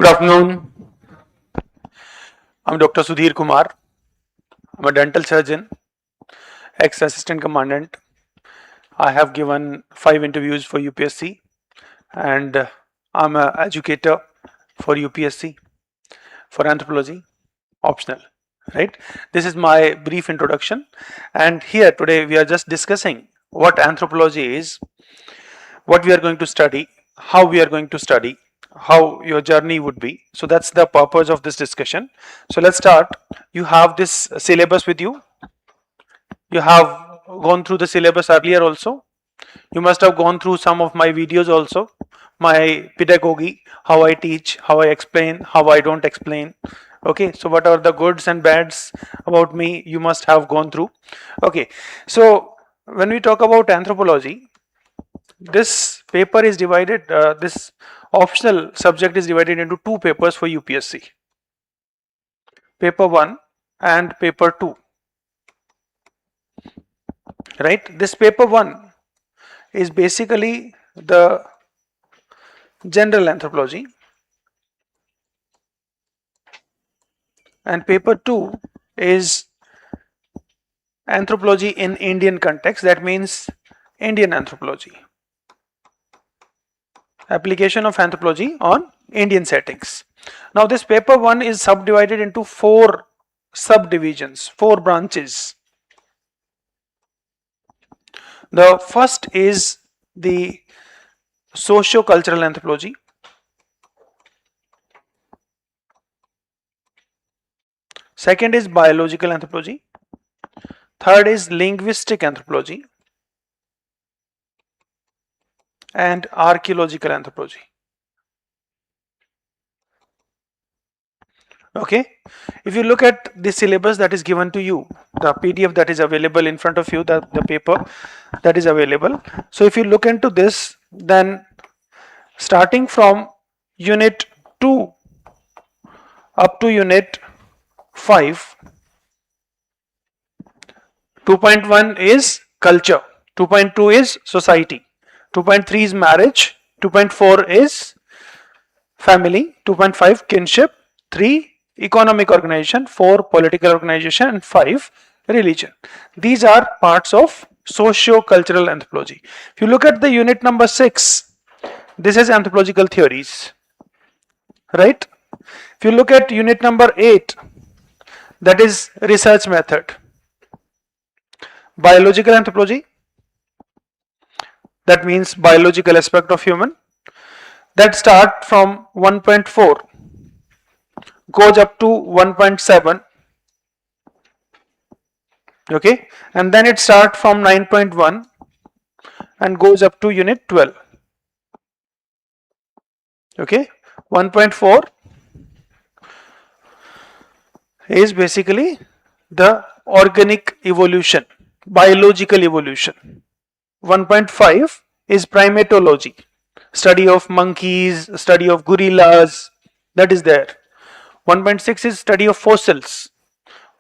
Good afternoon. I'm Dr. Sudhir Kumar. I'm a dental surgeon, ex-assistant commandant. I have given 5 interviews for UPSC and I'm an educator for UPSC for Anthropology Optional. Right? This is my brief introduction, and here today we are just discussing what anthropology is, what we are going to study, how we are going to study, how your journey would be. So that's the purpose of this discussion. So let's start. You have this syllabus with you. You have gone through the syllabus earlier also. You must have gone through some of my videos also, my pedagogy, how I teach, how I explain, how I don't explain. Okay, so what are the goods and bads about me, you must have gone through. Okay, so when we talk about anthropology, this paper is divided, this optional subject is divided into 2 papers for UPSC. Paper 1 and paper 2. Right? This paper 1 is basically the general anthropology, and paper 2 is anthropology in Indian context, that means Indian anthropology, application of anthropology on Indian settings. Now this paper 1 is subdivided into 4 subdivisions, 4 branches. The first is the socio-cultural anthropology. Second is biological anthropology. Third is linguistic anthropology and archaeological anthropology. Okay, if you look at the syllabus that is given to you, the PDF that is available in front of you, the paper that is available. So if you look into this, then starting from unit 2 up to unit 5, 2.1 is culture, 2.2 is society, 2.3 is marriage, 2.4 is family, 2.5 kinship, 3 economic organization, 4 political organization, and 5 religion. These are parts of socio-cultural anthropology. If you look at the unit number 6, this is anthropological theories, right? If you look at unit number 8, that is research method. Biological anthropology, that means biological aspect of human, that start from 1.4 goes up to 1.7, okay, and then it starts from 9.1 and goes up to unit 12. Okay, 1.4 is basically the organic evolution, biological evolution. 1.5 is primatology, study of monkeys, study of gorillas, that is there. 1.6 is study of fossils.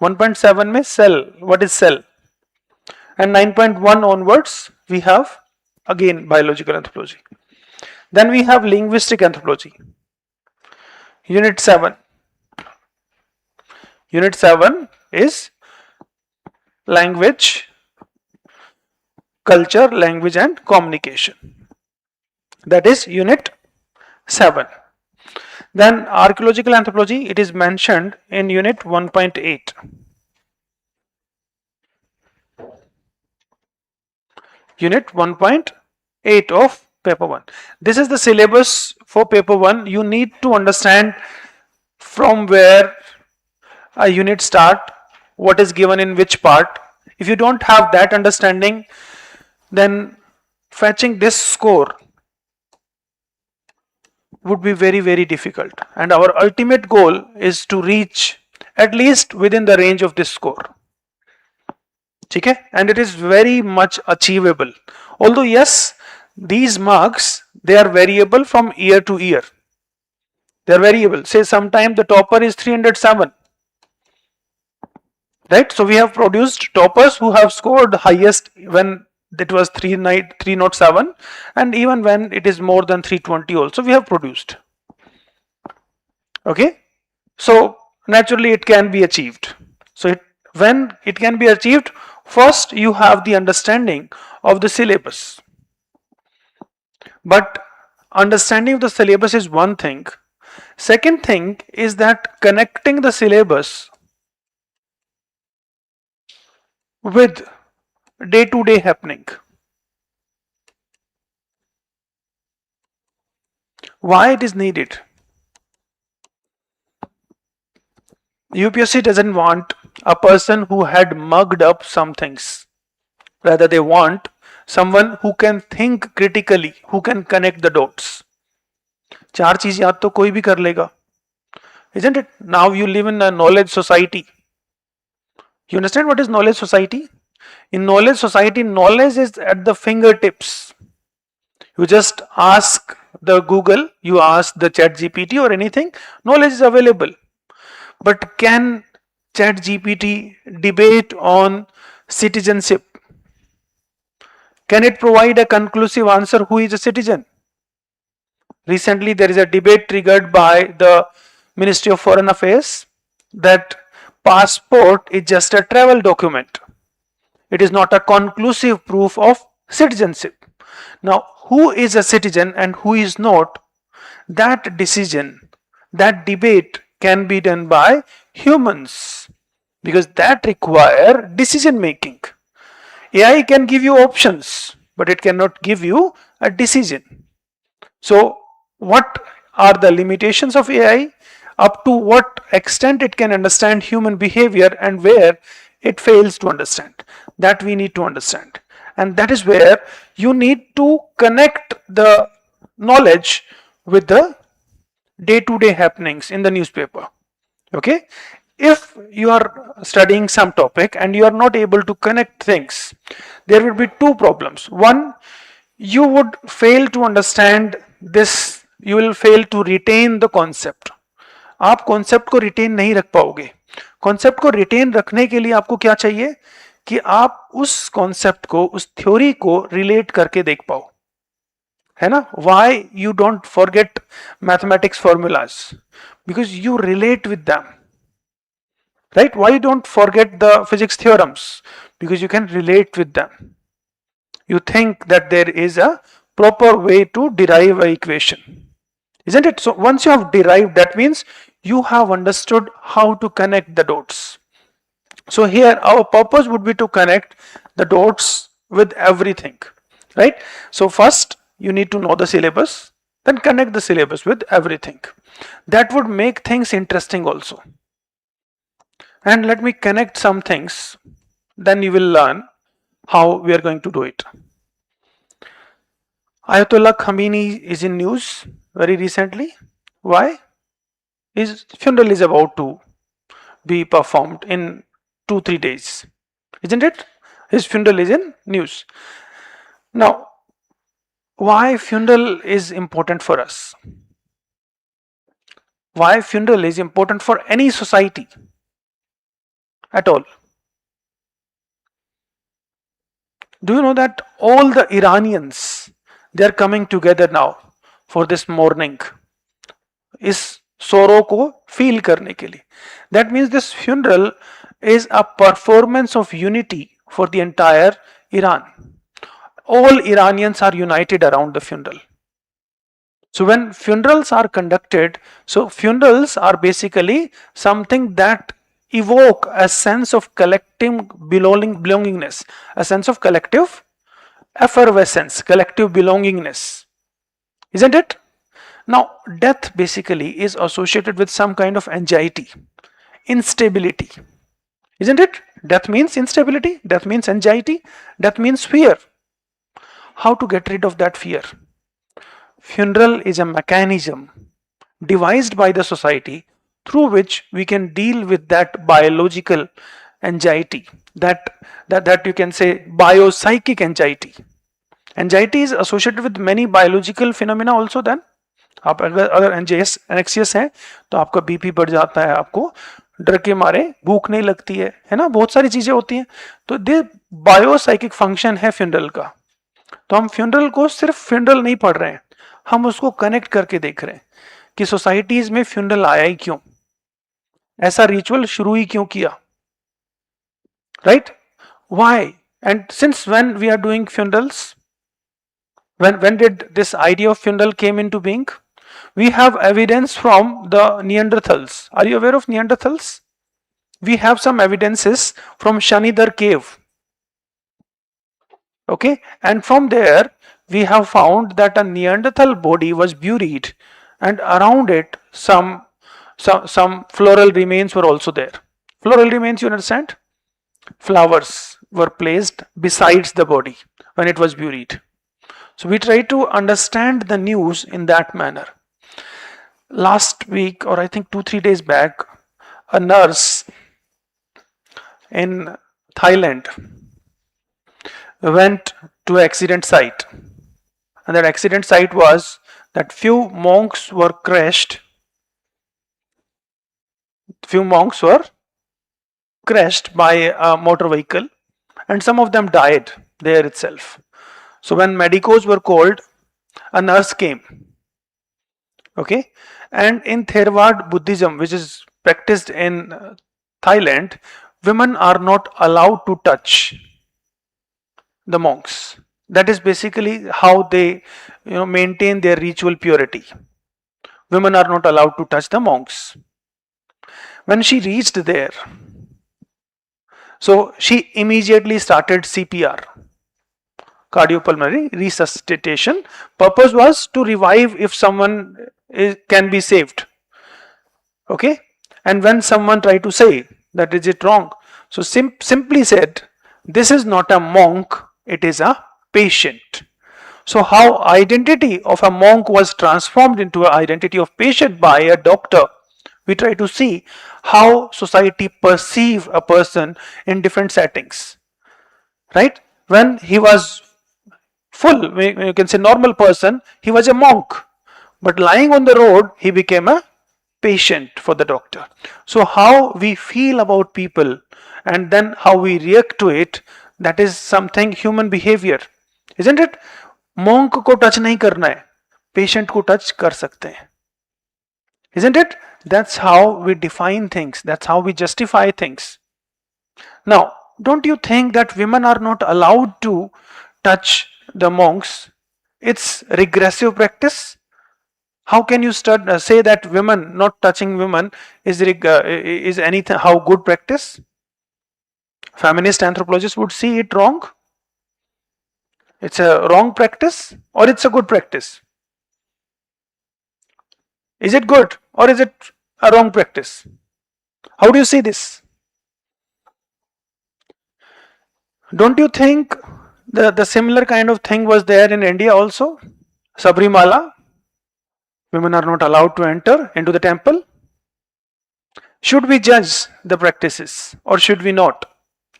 1.7 means cell, what is cell? And 9.1 onwards we have again biological anthropology. Then we have linguistic anthropology. Unit 7. Unit 7 is language, culture, language and communication. That is unit 7. Then archaeological anthropology, it is mentioned in unit 1.8. Unit 1.8 of paper 1. This is the syllabus for paper 1. You need to understand from where a unit start, what is given in which part. If you don't have that understanding, then fetching this score would be very, very difficult, and our ultimate goal is to reach at least within the range of this score. Okay? And it is very much achievable, although yes, these marks, they are variable from year to year. They are variable. Say sometime the topper is 307, right? So we have produced toppers who have scored highest when it was 307, and even when it is more than 320 also we have produced. Okay, so naturally it can be achieved. So when it can be achieved, first you have the understanding of the syllabus. But understanding of the syllabus is one thing. Second thing is that connecting the syllabus with day-to-day happening. Why it is needed? UPSC doesn't want a person who had mugged up some things. Rather, they want someone who can think critically, who can connect the dots. चार चीज याद तो कोई भी कर लेगा, isn't it? Now you live in a knowledge society. You understand what is knowledge society? In knowledge society, knowledge is at the fingertips. You just ask the Google, you ask the Chat GPT or anything, knowledge is available. But can Chat GPT debate on citizenship? Can it provide a conclusive answer who is a citizen? Recently, there is a debate triggered by the Ministry of Foreign Affairs that passport is just a travel document. It is not a conclusive proof of citizenship. Now, who is a citizen and who is not? That decision, that debate can be done by humans because that require decision making. AI can give you options, but it cannot give you a decision. So, what are the limitations of AI? Up to what extent it can understand human behavior and where it fails to understand. That we need to understand. And that is where you need to connect the knowledge with the day-to-day happenings in the newspaper. Okay? If you are studying some topic and you are not able to connect things, there will be two problems. One, you would fail to understand this, you will fail to retain the concept. आप concept को retain नहीं रख पाओगे. Concept को retain रखने के लिए आपको क्या चाहिए कि आप उस कॉन्सेप्ट को, उस थ्योरी को रिलेट करके देख पाओ, है ना? Why you don't forget mathematics formulas? Because you relate with them. Right? Why you don't forget the physics theorems? Because you can relate with them. You think that there is a proper way to derive an equation. Isn't it? So once you have derived, that means you have understood how to connect the dots. So here our purpose would be to connect the dots with everything. Right? So first you need to know the syllabus, then connect the syllabus with everything. That would make things interesting also. And let me connect some things, then you will learn how we are going to do it. Ayatollah Khamenei is in news very recently. Why? His funeral is about to be performed in 2-3 days, isn't it? His funeral is in news. Now, why funeral is important for us? Why funeral is important for any society at all? Do you know that all the Iranians, they are coming together now for this mourning, इस sorrow को feel करने के लिए. That means this funeral is a performance of unity for the entire Iran. All Iranians are united around the funeral. So when funerals are conducted, so funerals are basically something that evoke a sense of collective belongingness, a sense of collective effervescence, collective belongingness. Isn't it? Now, death basically is associated with some kind of anxiety, instability. Isn't it? Death means instability, death means anxiety, death means fear. How to get rid of that fear? Funeral is a mechanism devised by the society through which we can deal with that biological anxiety, that you can say biopsychic anxiety. Anxiety is associated with many biological phenomena also. Then आप अगर एनेक्सियस है तो आपका BP बढ़ जाता है, आपको डर के मारे भूख नहीं लगती है ना, बहुत सारी चीजें होती हैं. तो दे बायोसाइकिक फंक्शन है फ्यूनरल का. तो हम फ्यूनरल को सिर्फ फ्यूनरल नहीं पढ़ रहे हैं, हम उसको कनेक्ट करके देख रहे हैं कि सोसाइटीज में फ्यूनरल आया ही क्यों, ऐसा रिचुअल शुरू ही क्यों किया, right? Why? And since when we are doing funerals? When did this idea of funeral came into being? We have evidence from the Neanderthals. Are you aware of Neanderthals? We have some evidences from Shanidar cave. Okay, and from there we have found that a Neanderthal body was buried, and around it some floral remains were also there. Floral remains, you understand? Flowers were placed besides the body when it was buried. So we try to understand the news in that manner. Last week, or I think 2-3 days back, a nurse in Thailand went to an accident site, and that accident site was that few monks were crashed by a motor vehicle, and some of them died there itself. So when medicos were called, a nurse came. Okay, and in Theravada Buddhism, which is practiced in Thailand, women are not allowed to touch the monks. That is basically how they maintain their ritual purity. Women are not allowed to touch the monks. When she reached there, so she immediately started CPR, cardiopulmonary resuscitation. Purpose was to revive if someone can be saved. Okay, and when someone tried to say that is it wrong, so simply said, this is not a monk, it is a patient. So how identity of a monk was transformed into an identity of patient by a doctor. We try to see how society perceive a person in different settings, right? When he was full, you can say normal person, he was a monk, but lying on the road, he became a patient for the doctor. So how we feel about people and then how we react to it, that is something human behavior, isn't it? Monk को touch नहीं करना है, patient को touch कर सकते हैं, isn't it? That's how we define things, that's how we justify things. Now, don't you think that women are not allowed to touch the monks? It's regressive practice. How can you say that women not touching women is anything how good practice? Feminist anthropologists would see it wrong. It's a wrong practice or it's a good practice? Is it good or is it a wrong practice? How do you see this? Don't you think the similar kind of thing was there in India also? Sabrimala, women are not allowed to enter into the temple. Should we judge the practices or should we not?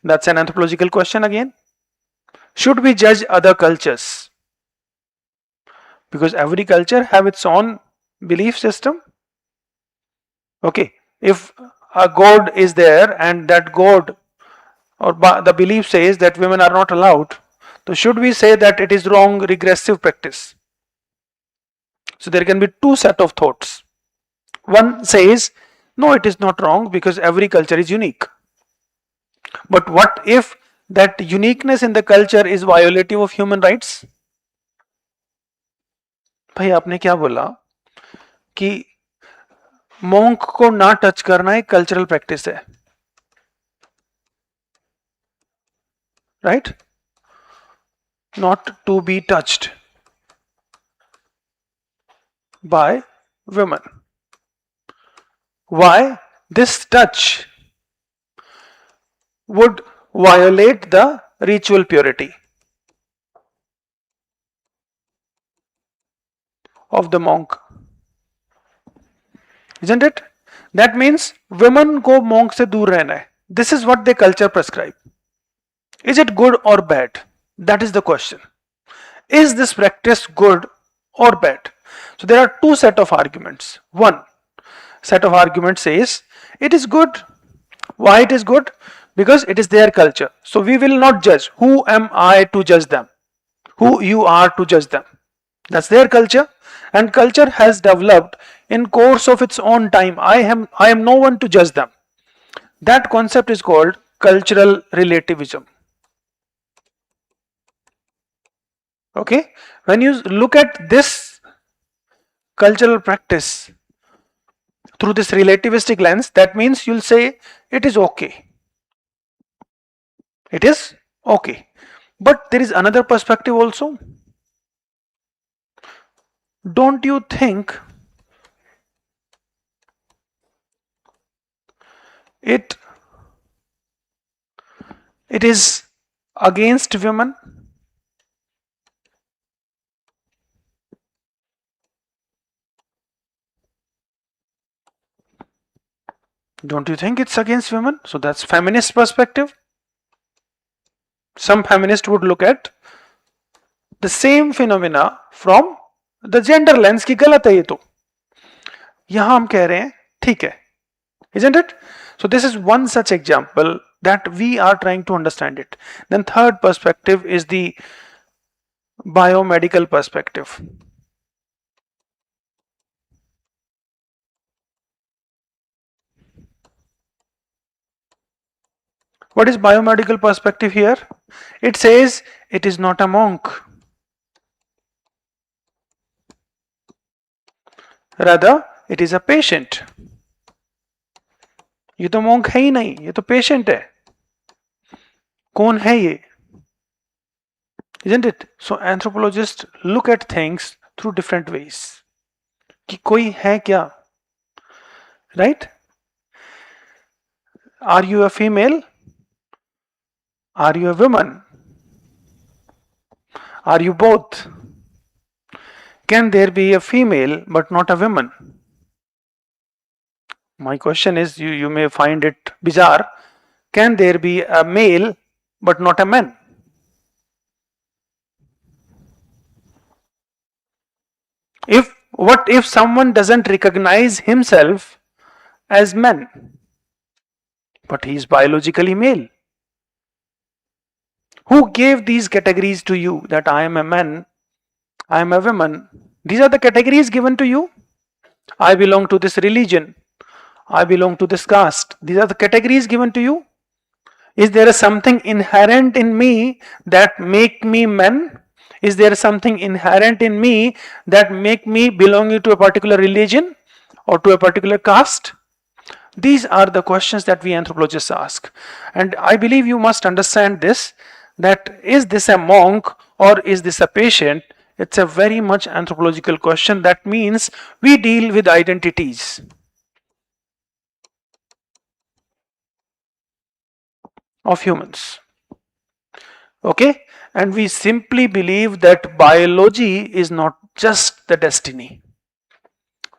That's an anthropological question again. Should we judge other cultures? Because every culture have its own belief system. Okay, if a god is there and that god or the belief says that women are not allowed, so should we say that it is wrong, regressive practice? So there can be two set of thoughts. One says, no, it is not wrong because every culture is unique. But what if that uniqueness in the culture is violative of human rights? भाई आपने क्या बोला कि monk को ना touch करना एक cultural practice है, right? Not to be touched by women. Why? This touch would violate the ritual purity of the monk, isn't it? That means women को monk से दूर रहना है. This is what the culture prescribe. Is it good or bad? That is the question. Is this practice good or bad? So there are two set of arguments. One set of arguments says it is good. Why it is good? Because it is their culture. So we will not judge. Who am I to judge them? Who you are to judge them? That's their culture, and culture has developed in course of its own time. I am no one to judge them. That concept is called cultural relativism. Okay, when you look at this cultural practice through this relativistic lens, that means you'll say it is okay. It is okay. But there is another perspective also. Don't you think it it is against women? Don't you think it's against women? So that's feminist perspective. Some feminists would look at the same phenomena from the gender lens की गलत है ये तो. यहां हम कह रहे हैं ठीक है. Isn't it? So this is one such example that we are trying to understand it. Then third perspective is the biomedical perspective. What is biomedical perspective here? It says it is not a monk. Rather, it is a patient. ये तो monk है ही नहीं, ये तो patient है. कौन है ये? Isn't it? So anthropologists look at things through different ways. कि कोई है क्या? Right? Are you a female? Are you a woman? Are you both? Can there be a female but not a woman? My question is, you may find it bizarre. Can there be a male but not a man? What if someone doesn't recognize himself as man, but he is biologically male? Who gave these categories to you, that I am a man, I am a woman? These are the categories given to you. I belong to this religion, I belong to this caste. These are the categories given to you. Is there something inherent in me that make me man? Is there something inherent in me that make me belonging to a particular religion or to a particular caste? These are the questions that we anthropologists ask. And I believe you must understand this, that is this a monk or is this a patient? It's a very much anthropological question. That means we deal with identities. Of humans. Okay? And we simply believe that biology is not just the destiny.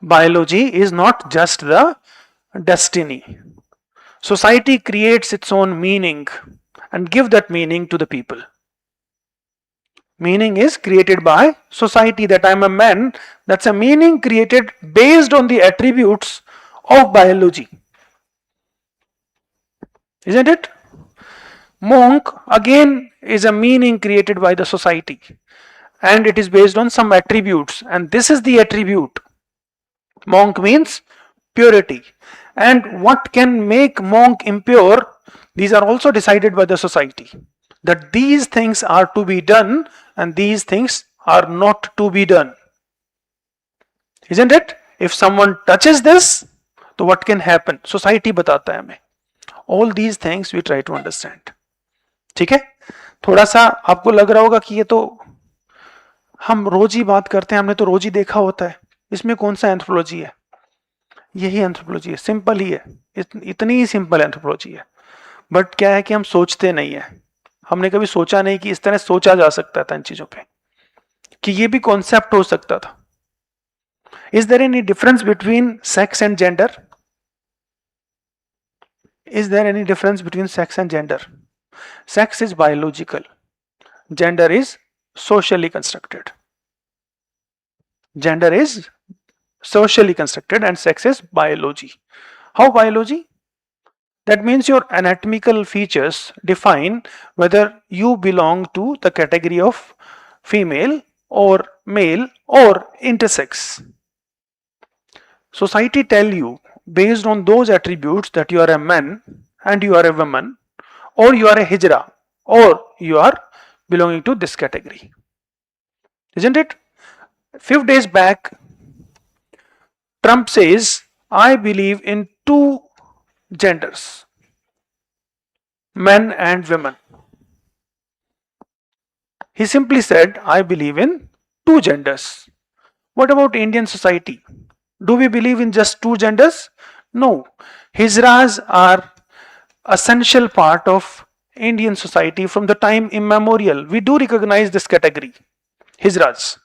Biology is not just the destiny. Society creates its own meaning and give that meaning to the people. Meaning is created by society. That I am a man, that's a meaning created based on the attributes of biology. Isn't it? Monk again is a meaning created by the society, and it is based on some attributes, and this is the attribute. Monk means purity, and what can make monk impure? These are also decided by the society, that these things are to be done and these things are not to be done. Isn't it? If someone touches this, तो what can happen? Society बताता है हमें. All these things we try to understand. ठीक है? थोड़ा सा आपको लग रहा होगा कि ये तो हम रोज ही बात करते हैं, हमने तो रोज ही देखा होता है, इसमें कौन सा एंथ्रोपोलॉजी है? यही एंथ्रोपोलॉजी है, सिंपल ही है, इतनी ही सिंपल एंथ्रोपोलॉजी है. बट क्या है कि हम सोचते नहीं है. हमने कभी सोचा नहीं कि इस तरह सोचा जा सकता था इन चीजों पे, कि ये भी कॉन्सेप्ट हो सकता था. Is there any difference between sex and gender? Is there any difference between sex and gender? Sex is biological. Gender is socially constructed. Gender is socially constructed and sex is biology. How biology? That means your anatomical features define whether you belong to the category of female or male or intersex. Society tell you based on those attributes that you are a man and you are a woman, or you are a hijra, or you are belonging to this category. Isn't it? Few days back, Trump says, I believe in two genders, men and women. He simply said, I believe in two genders. What about Indian society? Do we believe in just two genders? No. Hijras are essential part of Indian society from the time immemorial. We do recognize this category, Hijras.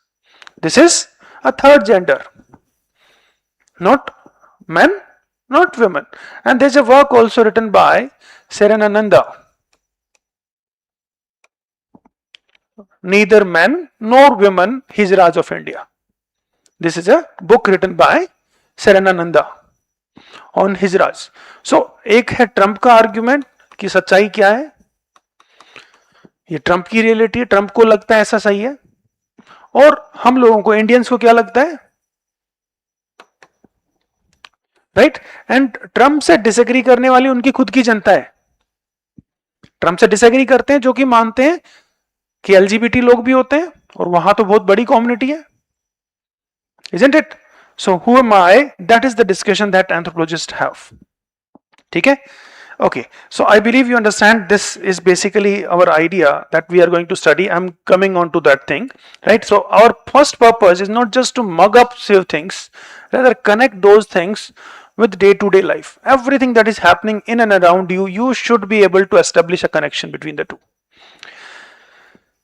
This is a third gender, not men, not women. And there's a work also written by Serenananda. Neither men nor women, Hijras of India. This is a book written by Serenananda on Hijras. So एक है Trump का argument कि सच्चाई क्या है, ये Trump की reality है, ट्रम्प को लगता है ऐसा सही है, और हम लोगों को इंडियंस को क्या लगता है, राइट? एंड ट्रम्प से डिसएग्री करने वाली उनकी खुद की जनता है. ट्रम्प से डिसएग्री करते हैं जो कि मानते हैं कि एलजीबीटी लोग भी होते हैं, और वहां तो बहुत बड़ी कम्युनिटी है. Isn't it? So who am I? That is the discussion that anthropologists have. ठीक है? Okay. So I believe you understand this is basically our idea that we are going to study. I'm coming on to that thing, right? So our first purpose is not just to mug up few things, rather connect those things with day-to-day life. Everything that is happening in and around you, you should be able to establish a connection between the two.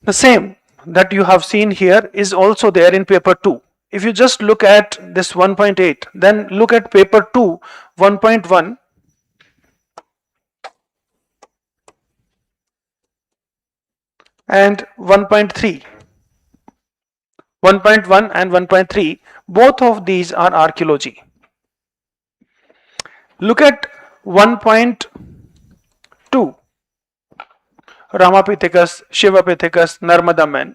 The same that you have seen here is also there in paper 2. If you just look at this 1.8, then look at paper 2, 1.1. And 1.3. 1.1 and 1.3, both of these are archaeology. Look at 1.2. Ramapithecus, Shivapithecus, Narmada man.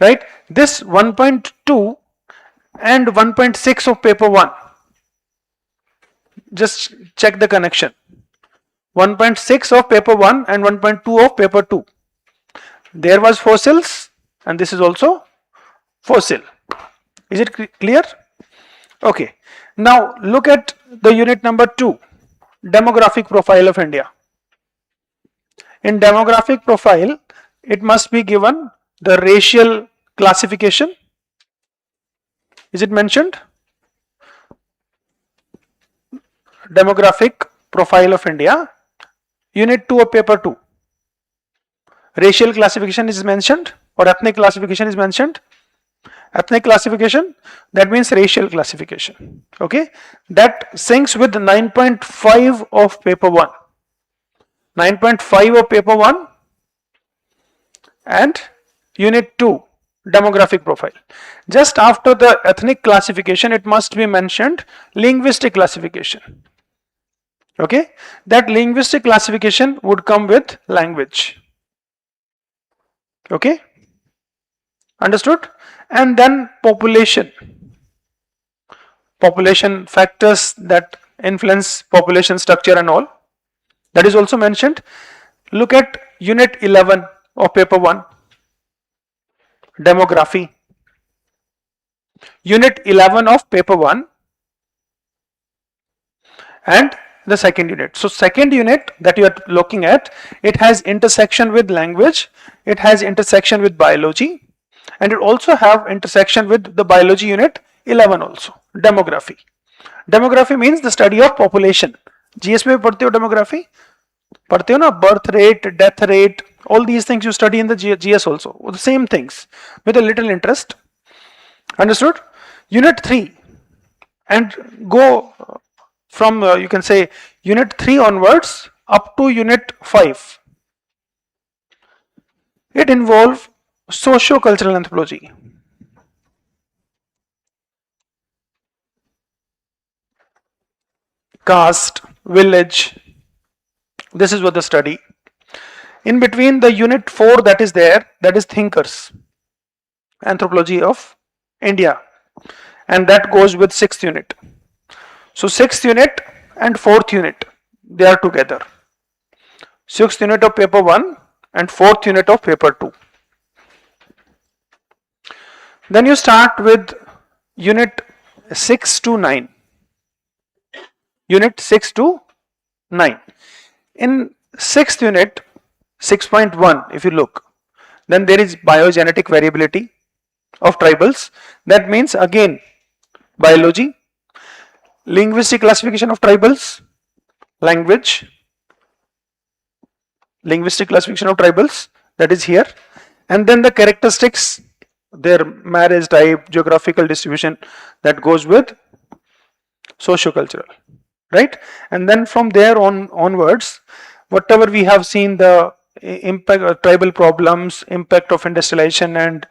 Right? This 1.2 and 1.6 of paper 1. Just check the connection. 1.6 of paper 1 and 1.2 of paper 2. There was fossils and this is also fossil. Is it clear? Okay. Now look at the unit number 2, demographic profile of India. In demographic profile, it must be given the racial classification. Is it mentioned? Demographic profile of India, unit 2 of paper 2. Racial classification is mentioned or ethnic classification is mentioned. Ethnic classification, that means racial classification. Okay, that syncs with 9.5 of paper 1. 9.5 of paper 1 and unit 2, demographic profile. Just after the ethnic classification, it must be mentioned linguistic classification. Okay, that linguistic classification would come with language. Okay, understood? And then population. Population factors that influence population structure and all. That is also mentioned. Look at unit 11 of paper 1. Demography. Unit 11 of paper 1 and the second unit. So second unit that you are looking at, it has intersection with language, it has intersection with biology, and it also have intersection with the biology unit 11 also, demography. Demography means the study of population. GS में पढ़ते हो demography? पढ़ते हो ना, birth rate, death rate, all these things you study in the GS also, the same things with a little interest. Understood? Unit 3 and go from you can say unit 3 onwards up to unit 5. It involves socio-cultural anthropology. Caste, village, this is what the study. In between the unit 4 that is there, that is thinkers. Anthropology of India, and that goes with 6th unit. So 6th unit and 4th unit, they are together. 6th unit of paper 1 and 4th unit of paper 2. Then you start with unit 6 to 9. Unit 6 to 9. In 6th unit, 6.1, if you look, then there is biogenetic variability of tribals. That means again biology, linguistic classification of tribals, language, linguistic classification of tribals, that is here, and then the characteristics, their marriage type, geographical distribution, that goes with socio-cultural, right? And then from there onwards, whatever we have seen, the impact of tribal problems, impact of industrialization and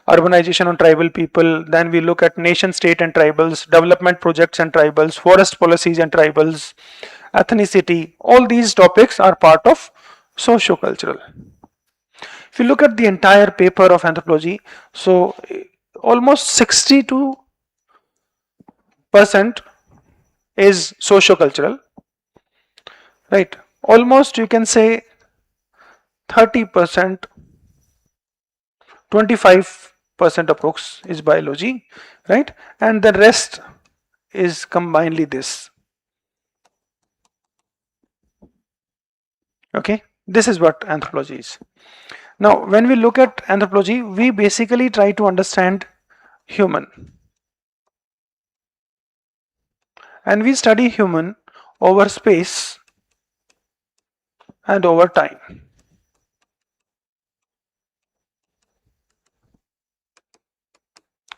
urbanization on tribal people, then we look at nation state and tribals, development projects and tribals, forest policies and tribals, ethnicity, all these topics are part of socio-cultural. If you look at the entire paper of anthropology, so almost 62% is socio-cultural, right? Almost you can say 30%, 25% approx is biology, right? And the rest is combinedly this. Okay, this is what anthropology is. Now, when we look at anthropology, we basically try to understand human. And we study human over space and over time.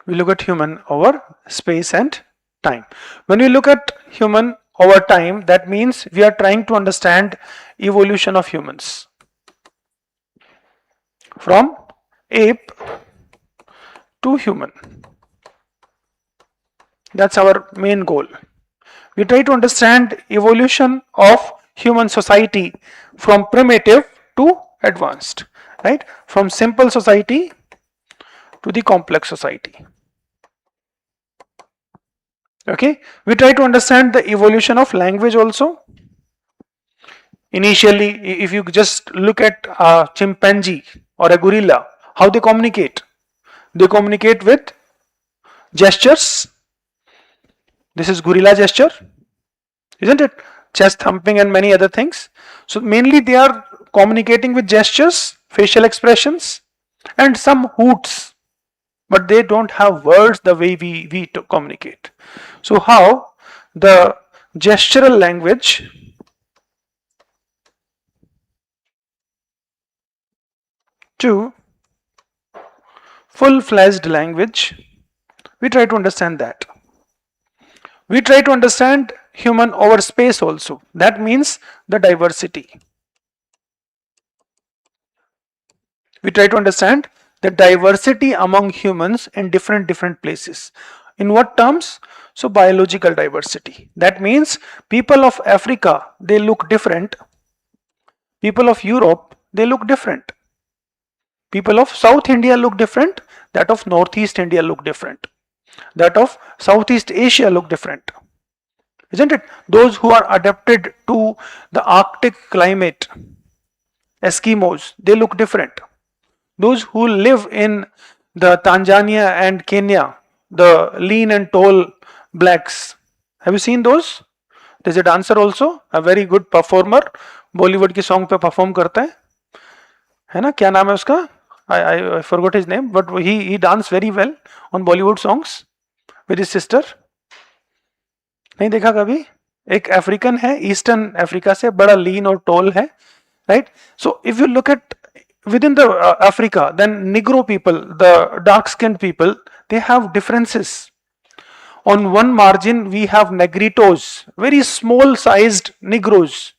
We look at human over space and time. When we look at human over time, that means we are trying to understand evolution of humans from ape to human. That's our main goal. We try to understand evolution of human society from primitive to advanced, right? From simple society to the complex society. Okay, we try to understand the evolution of language also. Initially, if you just look at a chimpanzee or a gorilla, how they communicate? They communicate with gestures. This is gorilla gesture, isn't it? Chest thumping and many other things. So mainly they are communicating with gestures, facial expressions, and some hoots, but they don't have words the way we communicate. So how the gestural language to full-fledged language, we try to understand that. We try to understand human over space also. That means the diversity. We try to understand the diversity among humans in different places. In what terms? So biological diversity. That means people of Africa, they look different. People of Europe, they look different. People of South India look different. That of Northeast India look different. That of Southeast Asia look different. Isn't it? Those who are adapted to the Arctic climate, Eskimos, they look different. Those who live in the Tanzania and Kenya, the lean and tall blacks, have you seen those? There's a dancer also, a very good performer, Bollywood की song पे perform करता है ना? क्या नाम है उसका? I forgot his name, but he danced very well on Bollywood songs with his sister. नहीं देखा कभी? एक अफ्रीकन है, ईस्टर्न अफ्रीका से, बड़ा लीन और टॉल है, right? So if you look at within the Africa, then Negro people, the dark-skinned people, they have differences. On one margin, we have Negritos, very small-sized Negroes,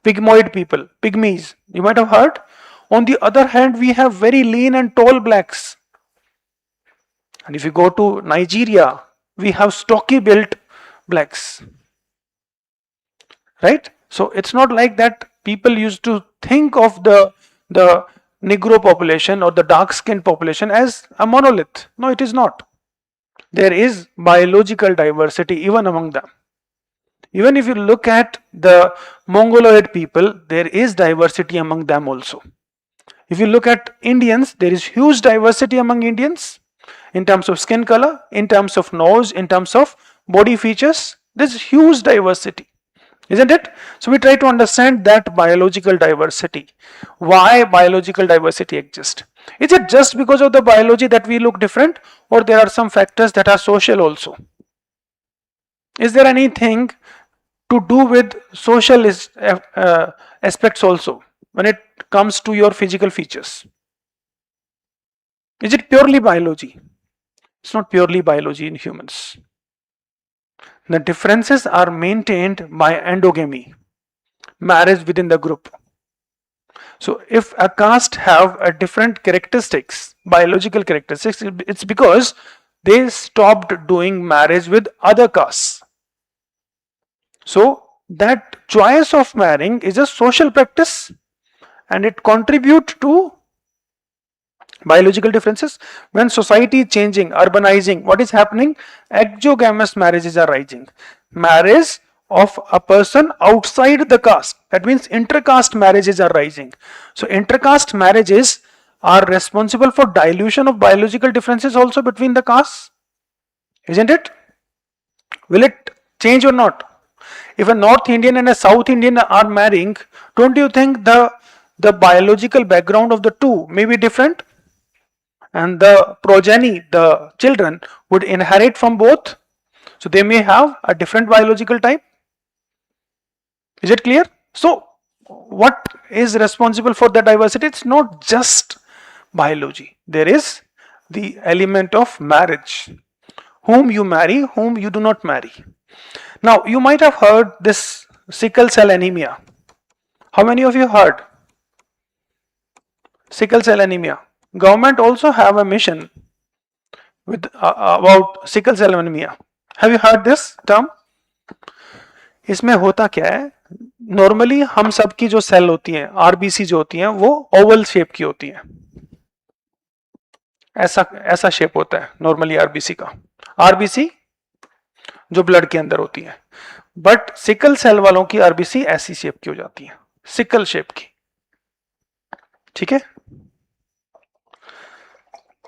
pygmoid people, pygmies. You might have heard. On the other hand, we have very lean and tall blacks. And if you go to Nigeria, we have stocky-built blacks. Right? So it's not like that people used to think of the Negro population or the dark skinned population as a monolith. No, it is not. There is biological diversity even among them. Even if you look at the Mongoloid people, there is diversity among them also. If you look at Indians, there is huge diversity among Indians in terms of skin color, in terms of nose, in terms of body features. There's huge diversity, isn't it? So we try to understand that biological diversity. Why biological diversity exists? Is it just because of the biology that we look different, or there are some factors that are social also? Is there anything to do with social aspects also when it comes to your physical features? Is it purely biology? It's not purely biology in humans. The differences are maintained by endogamy, marriage within the group. So if a caste have a different characteristics, biological characteristics, it's because they stopped doing marriage with other castes. So that choice of marrying is a social practice and it contributes to biological differences. When society is changing, urbanizing, what is happening? Exogamous marriages are rising. Marriage of a person outside the caste, that means intercaste marriages are rising. So intercaste marriages are responsible for dilution of biological differences also between the castes, isn't it? Will it change or not? If a North Indian and a South Indian are marrying, don't you think the biological background of the two may be different? And the progeny, the children, would inherit from both. So they may have a different biological type. Is it clear? So what is responsible for the diversity? It's not just biology. There is the element of marriage. Whom you marry, whom you do not marry. Now you might have heard this sickle cell anemia. How many of you heard? Sickle cell anemia. Government also have a mission with about sickle cell anemia. Have you heard this term? इसमें होता क्या है? Normally हम सब की जो cell होती हैं, आरबीसी जो होती हैं, वो ओवल शेप की होती हैं. ऐसा शेप होता है नॉर्मली आरबीसी का. आरबीसी जो ब्लड के अंदर होती है. बट सिकल सेल वालों की आरबीसी ऐसी शेप की हो जाती है, सिकल शेप की. ठीक है.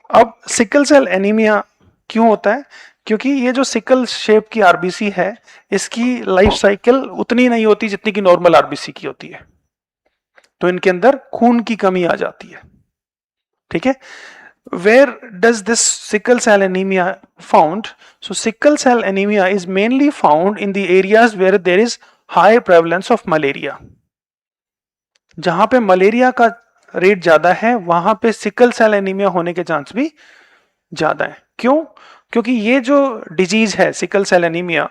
अब सिकल सेल एनीमिया क्यों होता है? क्योंकि ये जो सिकल शेप की आरबीसी है, इसकी लाइफ साइकिल उतनी नहीं होती जितनी की नॉर्मल आरबीसी की होती है. तो इनके अंदर खून की कमी आ जाती है. ठीक है. Where does this sickle cell anemia found? So sickle cell anemia is mainly found in the areas where there is high prevalence of malaria. जहां पे मलेरिया का रेट ज्यादा है, वहां पे सिकल सेल एनीमिया होने के चांस भी ज्यादा है. क्यों? क्योंकि ये जो डिजीज है सिकल सेल एनीमिया,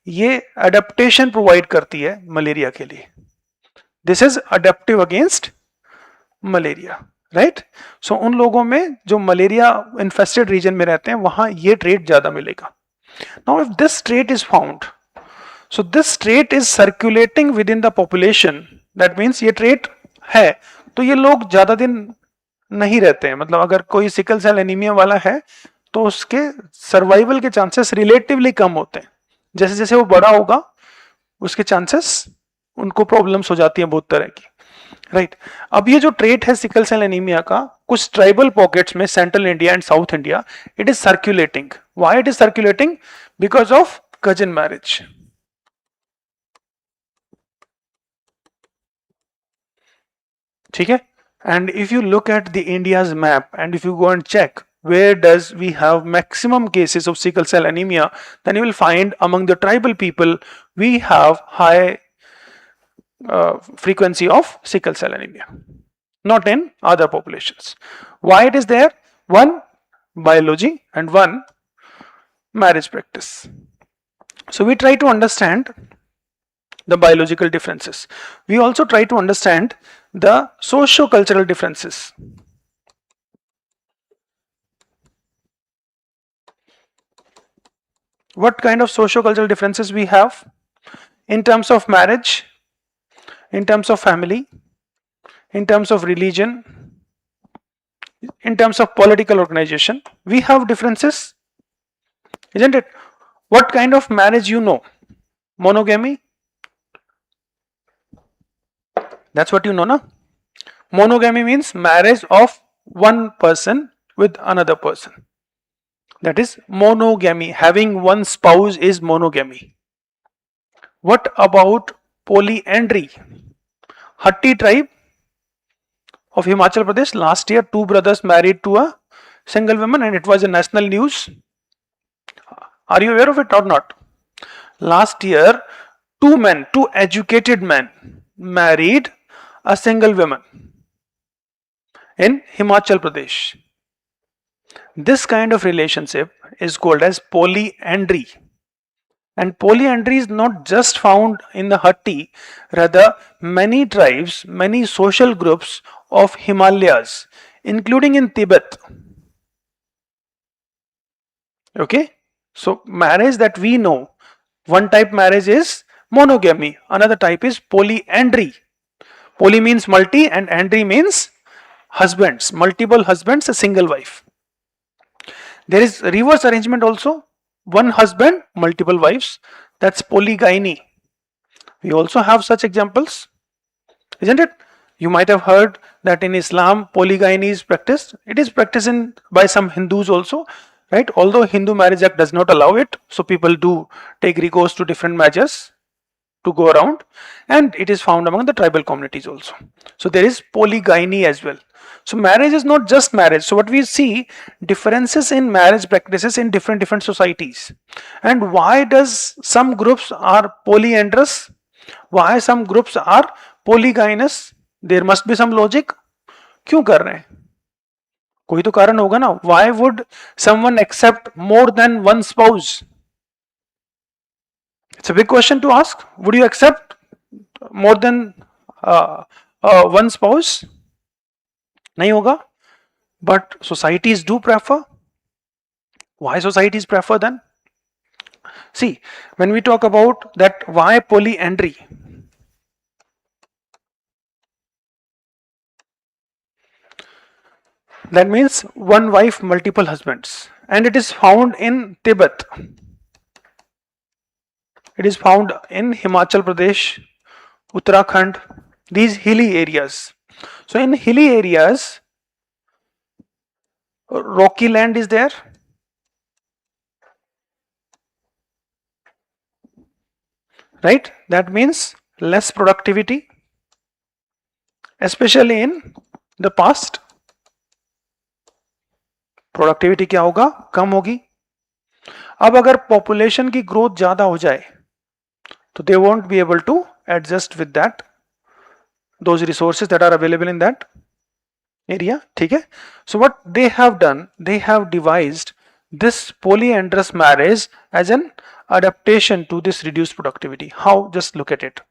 ये अडेप्टेशन प्रोवाइड करती है मलेरिया के लिए. This is adaptive against malaria, right. So उन लोगों में जो मलेरिया इन्फेस्टेड रीजन में रहते हैं, वहां ये ट्रेट ज्यादा मिलेगा. Now if this trait is found, so this trait is circulating with in the population. That means ये ट्रेट है तो ये लोग ज्यादा दिन नहीं रहते हैं. मतलब अगर कोई सिकल सेल एनीमिया वाला है तो उसके सर्वाइवल के चांसेस रिलेटिवली कम होते हैं. जैसे जैसे वो बड़ा होगा उसके चांसेस, उनको प्रॉब्लम्स हो जाती हैं बहुत तरह की, राइट. अब ये जो ट्रेट है सिकल सेल एनीमिया का, कुछ ट्राइबल पॉकेट्स में central India and south India, it is circulating. Why it is circulating? Because of cousin marriage. ठीक है. And if you look at the India's map and if you go and check where does we have maximum cases of sickle cell anemia, then you will find among the tribal people we have high frequency of sickle cell anemia, not in other populations. Why it is there? One, biology, and one, marriage practice. So we try to understand the biological differences. We also try to understand the socio-cultural differences. What kind of socio-cultural differences we have in terms of marriage, in terms of family, in terms of religion, in terms of political organization, we have differences, isn't it? What kind of marriage you know? Monogamy? That's what you know, na? Monogamy means marriage of one person with another person. That is monogamy. Having one spouse is monogamy. What about polyandry? Hatti tribe of Himachal Pradesh, last year, two brothers married to a single woman and it was a national news. Are you aware of it or not? Last year, two educated men, married a single woman in Himachal Pradesh. This kind of relationship is called as polyandry. And polyandry is not just found in the Hatti, rather many tribes, many social groups of Himalayas, including in Tibet. Okay, so marriage that we know, one type marriage is monogamy, another type is polyandry. Poly means multi and andry means husbands, multiple husbands, a single wife. There is reverse arrangement also, one husband, multiple wives, that's polygyny. We also have such examples, isn't it? You might have heard that in Islam polygyny is practiced. It is practiced by some Hindus also, right? Although Hindu Marriage Act does not allow it, so people do take recourse to different measures to go around, and it is found among the tribal communities also. So there is polygyny as well. So marriage is not just marriage. So what we see, differences in marriage practices in different societies. And why does some groups are polyandrous? Why some groups are polygynous? There must be some logic. क्यों कर रहे हैं? कोई तो कारण होगा ना. Why would someone accept more than one spouse? It's a big question to ask. Would you accept more than one spouse? नहीं होगा. But societies do prefer. Why societies prefer then? See, when we talk about that, why polyandry? That means one wife, multiple husbands, and it is found in Tibet. It is found in Himachal Pradesh, Uttarakhand, these hilly areas. So in hilly areas, rocky land is there. Right? That means less productivity, especially in the past. Productivity क्या होगा? कम होगी. अब अगर population की growth ज्यादा हो जाए तो they won't be able to adjust with that those resources that are available in that area. ठीक है. So what they have done, they have devised this polyandrous marriage as an adaptation to this reduced productivity. How? Just look at it.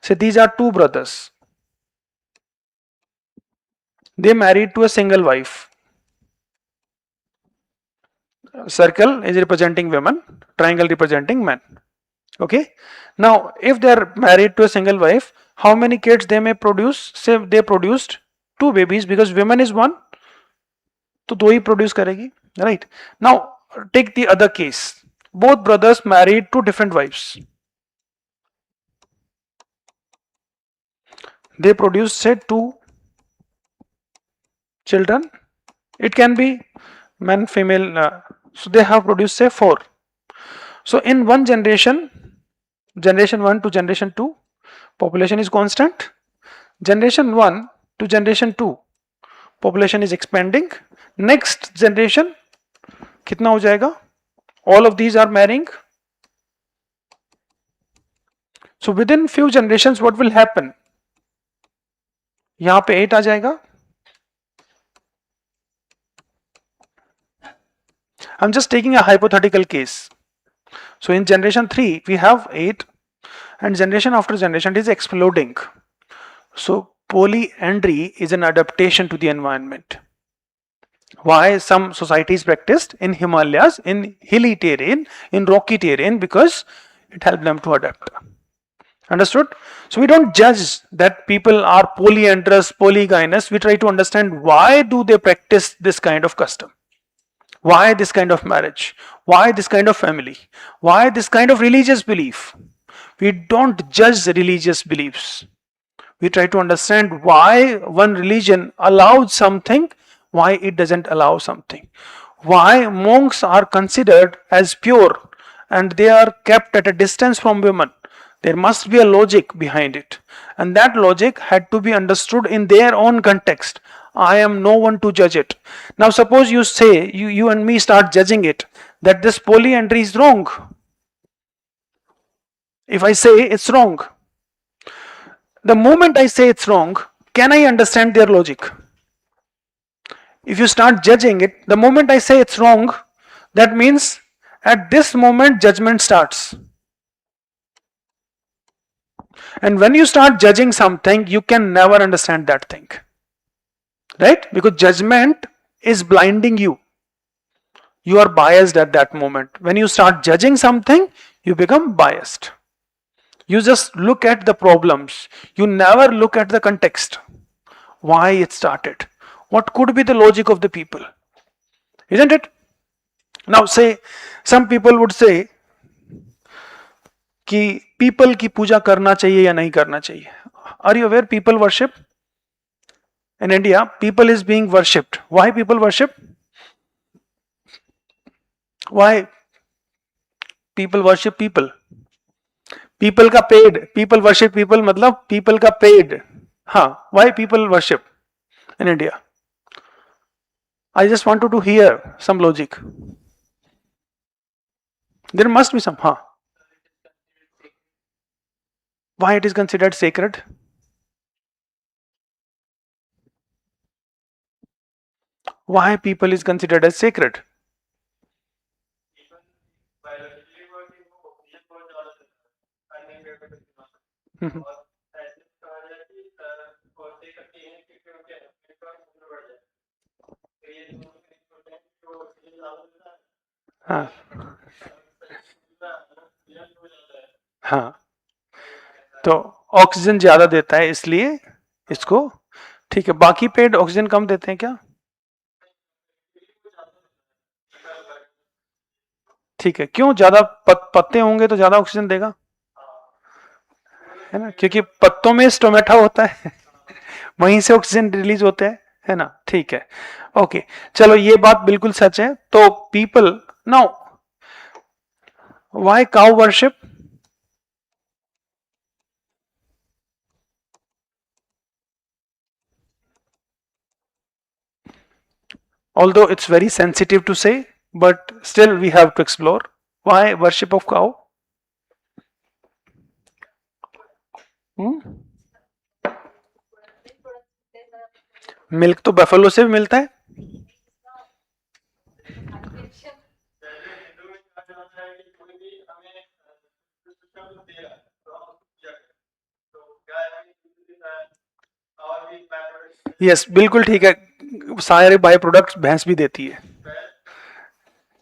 Say these are two brothers. They married to a single wife. Circle is representing women, triangle representing men. Okay. Now, if they are married to a single wife, how many kids they may produce? Say they produced two babies because women is one. तो दो ही produce करेगी. Right. Now, take the other case. Both brothers married to different wives. They produce, say, two children. It can be man, female. So they have produced, say, four. So in one generation, generation 1 to generation 2, population is constant. Generation 1 to generation 2, population is expanding. Next generation, कितना हो जाएगा? All of these are marrying. So within few generations, what will happen? यहाँ पे 8 आ जाएगा. I'm just taking a hypothetical case. So in generation 3, we have 8, and generation after generation it is exploding. So polyandry is an adaptation to the environment. Why some societies practiced in Himalayas, in hilly terrain, in rocky terrain, because it helped them to adapt. Understood? So we don't judge that people are polyandrous, polygynous. We try to understand why do they practice this kind of custom? Why this kind of marriage? Why this kind of family? Why this kind of religious belief? We don't judge the religious beliefs. We try to understand why one religion allows something, why it doesn't allow something. Why monks are considered as pure and they are kept at a distance from women. There must be a logic behind it, and that logic had to be understood in their own context. I am no one to judge it. Now, suppose you say, you and me start judging it, that this polyandry is wrong. If I say it's wrong, the moment I say it's wrong, can I understand their logic? If you start judging it, the moment I say it's wrong, that means at this moment judgment starts. And when you start judging something, you can never understand that thing. Right? Because judgment is blinding you. You are biased at that moment. When you start judging something, you become biased. You just look at the problems. You never look at the context. Why it started. What could be the logic of the people? Isn't it? Now say, some people would say कि people की पूजा करना चाहिए या नहीं करना चाहिए. Are you aware people worship? In India, people is being worshipped. Why people worship? Why people worship people? People का paid, people worship people मतलब people का paid. हाँ, why people worship in India? I just wanted to hear some logic. There must be some, huh? Why it is considered sacred? Why people is considered as sacred? हाँ हाँ, तो oxygen ज्यादा देता है इसलिए इसको, ठीक है. बाकी पेड़ ऑक्सीजन कम देते हैं क्या? ठीक है. क्यों? ज्यादा पत्ते होंगे तो ज्यादा ऑक्सीजन देगा, है ना, क्योंकि पत्तों में स्टोमेटा होता है वहीं से ऑक्सीजन रिलीज होते हैं, है ना. ठीक है, ओके. चलो ये बात बिल्कुल सच है. तो people now, why cow worship? Although it's very sensitive to say, but still we have to explore. Why worship of cow? Milk तो बफेलो से भी मिलता है. यस, बिल्कुल ठीक है. सारे बाय प्रोडक्ट्स भैंस भी देती है.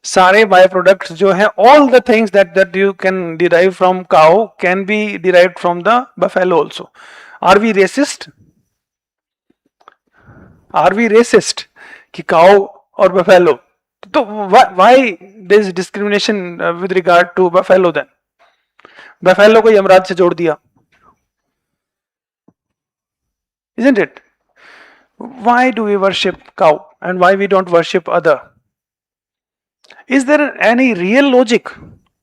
सारे बाय प्रोडक्ट्स जो है, all the things that you can derive from cow can be derived from the buffalo also. Are we racist? Are we racist कि काउ और बफेलो? तो why there is discrimination with regard to buffalo? Then buffalo को यमराज से जोड़ दिया, isn't it? Why do we worship cow and why we don't worship other? Is there any real logic,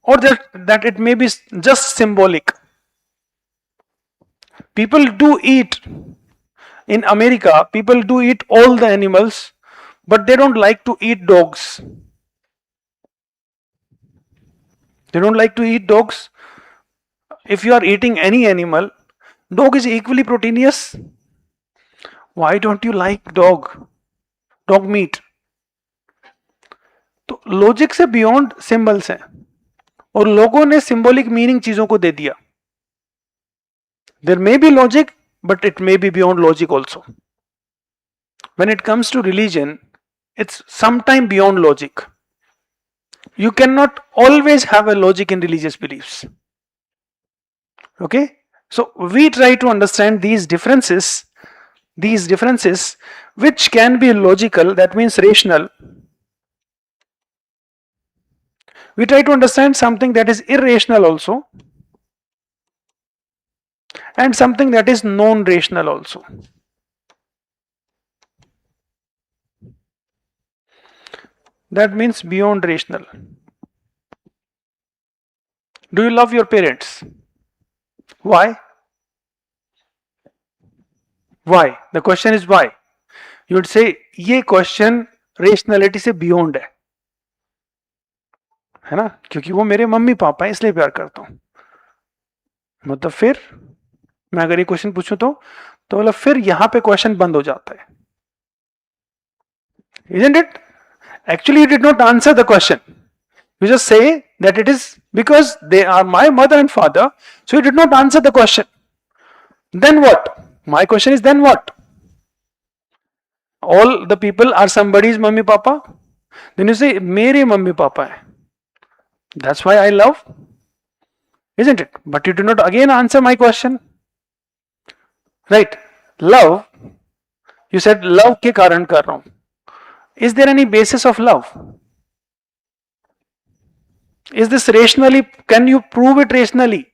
or that it may be just symbolic? People do eat, in America people do eat all the animals, but they don't like to eat dogs. They don't like to eat dogs. If you are eating any animal, dog is equally proteinous. Why don't you like dog meat? तो logic से beyond symbols हैं, और लोगों ने symbolic meaning चीजों को दे दिया. There may be logic, but it may be beyond logic also. When it comes to religion, it's sometime beyond logic. You cannot always have a logic in religious beliefs. Okay? So we try to understand these differences which can be logical, that means rational. We try to understand something that is irrational also, and something that is non-rational also. That means beyond rational. Do you love your parents? Why? Why? The question is why. You would say ये question rationality से beyond है ना, क्योंकि वो मेरे mummy papa है इसलिए प्यार करता हूं. मतलब फिर मैं अगर ये क्वेश्चन पूछूं तो मतलब फिर यहां पे क्वेश्चन बंद हो जाता है. Isn't it? Actually, you did not answer the question. You just say that it is because they are my mother and father, so you did not answer the question. Then what? My question is then what? All the people are somebody's mummy papa. Then you say mere mummy papa hai. That's why I love, isn't it? But you did not again answer my question. Right? Love. You said love के कारण कर रहा हूं. Is there any basis of love? Is this rationally? Can you prove it rationally?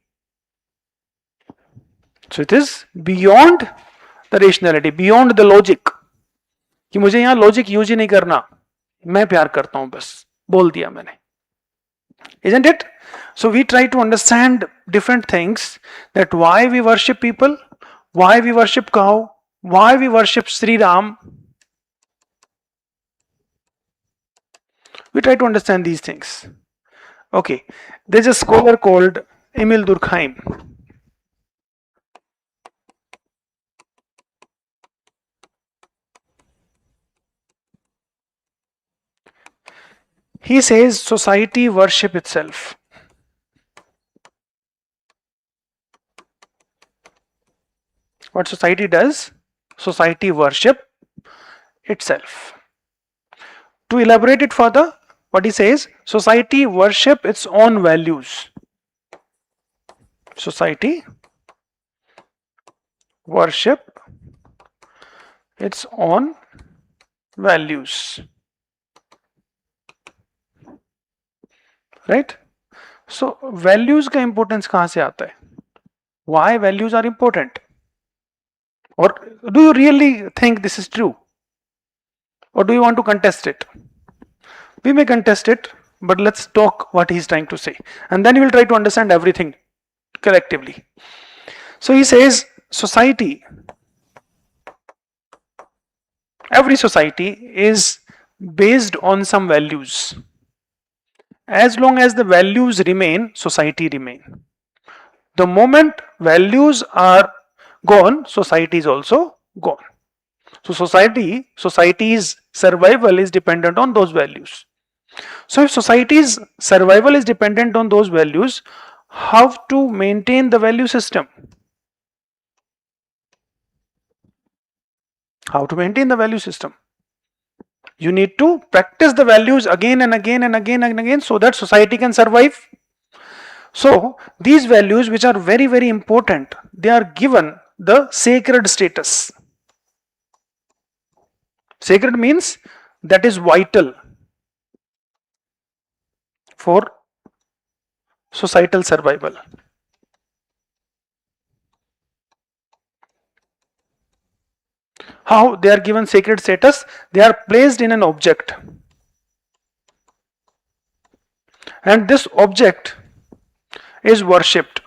So it is beyond the rationality, beyond the logic. कि मुझे यहाँ logic use ही नहीं करना, मैं प्यार करता हूं बस, बोल दिया मैंने. Isn't it? So we try to understand different things, that why we worship people, why we worship cow, why we worship Sri Ram. We try to understand these things. Okay, there's a scholar called Emil Durkheim. He says society worship itself. What society does? Society worship itself. To elaborate it further, what he says, society worship its own values. Society worship its own values. Right? So values का importance कहाँ से आता है? Why values are important? Or do you really think this is true? Or do you want to contest it? We may contest it, but let's talk what he's trying to say. And then you will try to understand everything collectively. So he says, society, every society is based on some values. As long as the values remain, society remain. The moment values are gone, society is also gone. So society's survival is dependent on those values. So if society's survival is dependent on those values, how to maintain the value system? How to maintain the value system? You need to practice the values again and again and again and again so that society can survive. So these values, which are very, very important, they are given the sacred status. Sacred means that is vital for societal survival. How they are given sacred status? They are placed in an object. And this object is worshipped.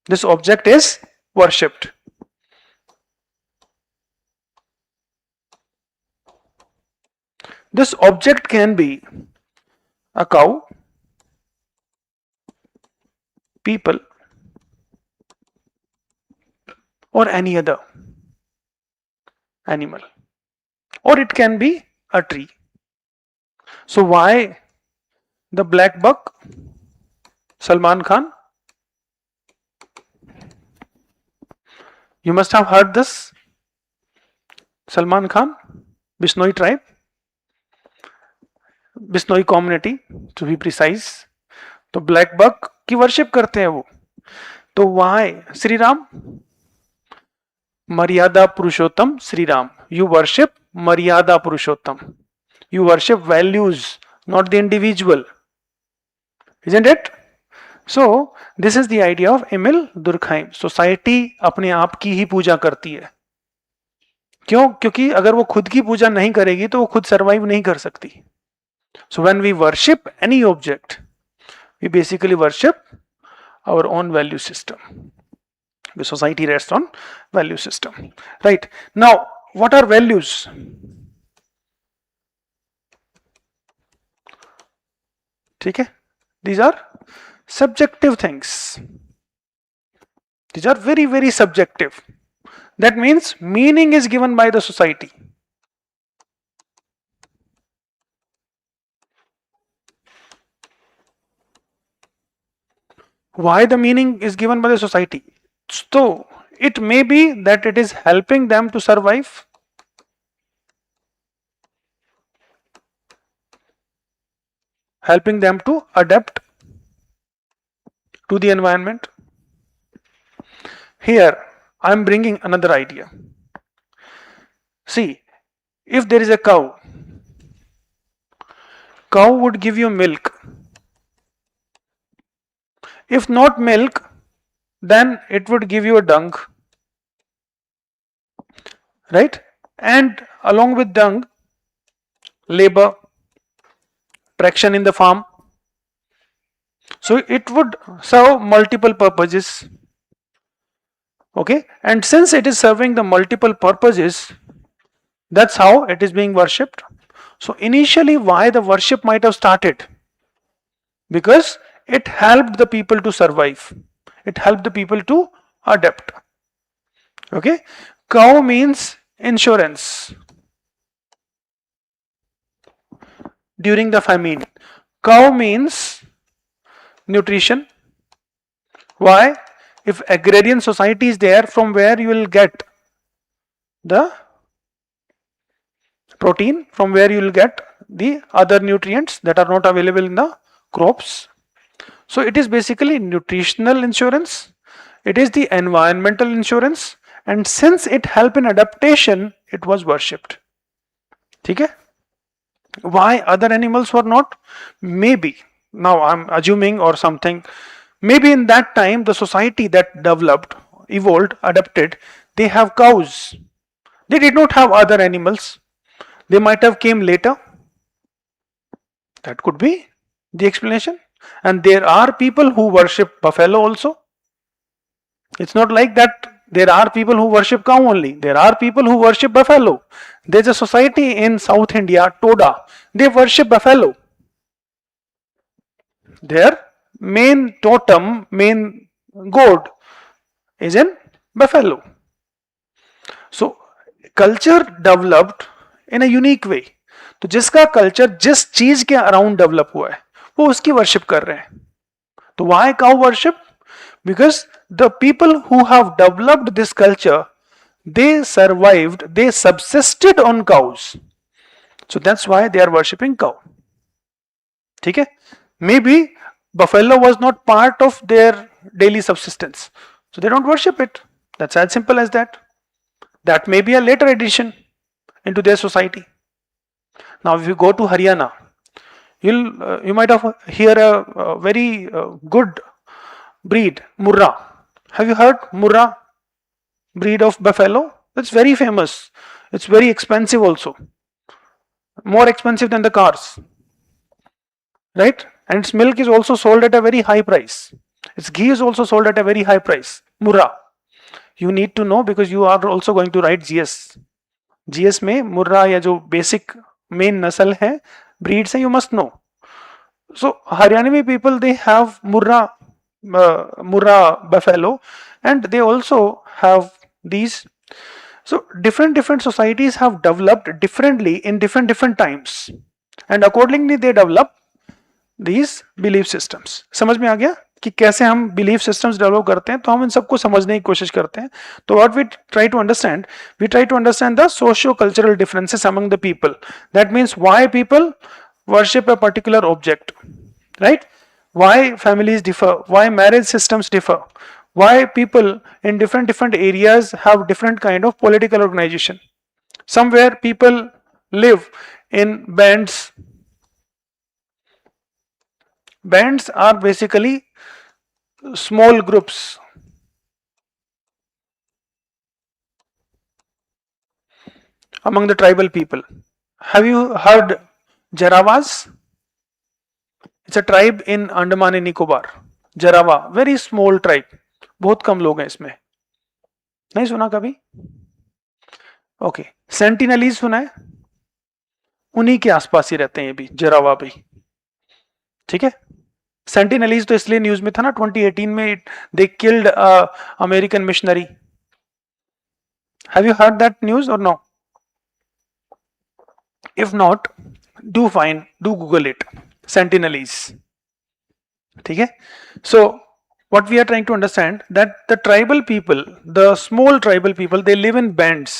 This object is worshipped. This object can be a cow, people, or any other animal, or it can be a tree. So why the black buck? Salman Khan. You must have heard this. Salman Khan, Bishnoi tribe, Bishnoi community to be precise. तो black buck की worship करते हैं वो, तो why Sri Ram? Maryada Purushottam Sri Ram. You worship Maryada Purushottam. You worship values, not the individual. Isn't it? So this is the idea of Emil Durkheim. Society अपने आप की ही पूजा करती है. क्यों? क्योंकि अगर वो खुद की पूजा नहीं करेगी तो वो खुद सर्वाइव नहीं कर सकती. So when we worship any object, we basically worship our own value system. The society rests on value system. Right. Now, what are values? ठीक है? These are subjective things. These are very, very subjective. That means meaning is given by the society. Why the meaning is given by the society? So it may be that it is helping them to survive. Helping them to adapt to the environment. Here I am bringing another idea. See, if there is a cow would give you milk. If not milk, then it would give you a dung, right? And along with dung, labor, traction in the farm. So it would serve multiple purposes. Okay, and since it is serving the multiple purposes, that's how it is being worshipped. So initially, why the worship might have started? Because it helped the people to survive. It helped the people to adapt. Okay, cow means insurance during the famine. Cow means nutrition. Why? If agrarian society is there, from where you will get the protein, from where you will get the other nutrients that are not available in the crops. So it is basically nutritional insurance, it is the environmental insurance, and since it helped in adaptation, it was worshipped. Okay? Why other animals were not? Maybe, now I'm assuming or something, maybe in that time the society that developed, evolved, adapted, they have cows. They did not have other animals. They might have came later. That could be the explanation. And there are people who worship buffalo also. It's not like that there are people who worship cow only. There are people who worship buffalo. There's a society in South India, Toda. They worship buffalo. Their main totem, main god is in buffalo. So culture developed in a unique way. तो जिसका culture जिस चीज के around develop हुआ है वो उसकी worship कर रहे हैं. तो why cow worship? Because the people who have developed this culture, they survived, they subsisted on cows. So that's why they are worshipping cow. ठीक है? Maybe buffalo was not part of their daily subsistence, so they don't worship it. That's as simple as that. That may be a later addition into their society. Now if you go to Haryana, you might have hear a very good breed, Murra. Have you heard Murra breed of buffalo? That's very famous. It's very expensive also. More expensive than the cars. Right? And its milk is also sold at a very high price. Its ghee is also sold at a very high price. Murra. You need to know because you are also going to write GS. GS में मुर्रा या जो basic main नस्ल है breeds है, you must know. So Haryanvi people, they have Murra buffalo, and they also have these. So different societies have developed differently in different times, and accordingly they develop these belief systems. समझ में आ गया कि कैसे हम belief systems develop करते हैं? तो हम इन सबको समझने की कोशिश करते हैं. तो what we try to understand the socio-cultural differences among the people. That means why people worship a particular object, right? Why families differ, why marriage systems differ, why people in different areas have different kind of political organization. Somewhere people live in bands. Bands are basically small groups. Among the tribal people. Have you heard Jarawas? It's a tribe in Andaman and Nicobar. Jarawa, very small tribe. बहुत कम लोग हैं इसमें. नहीं सुना कभी? Okay. Sentinelese सुना है? उन्हीं के आसपास ही रहते हैं ये भी, जरावा भी. ठीक है? सेंटिनलीज तो इसलिए न्यूज में था ना 2018 में, they killed American missionary. Have you heard that news और no? If not, do Google it. Sentinelese. ठीक है? So what we are trying to understand that the tribal people, the small tribal people, they live in bands.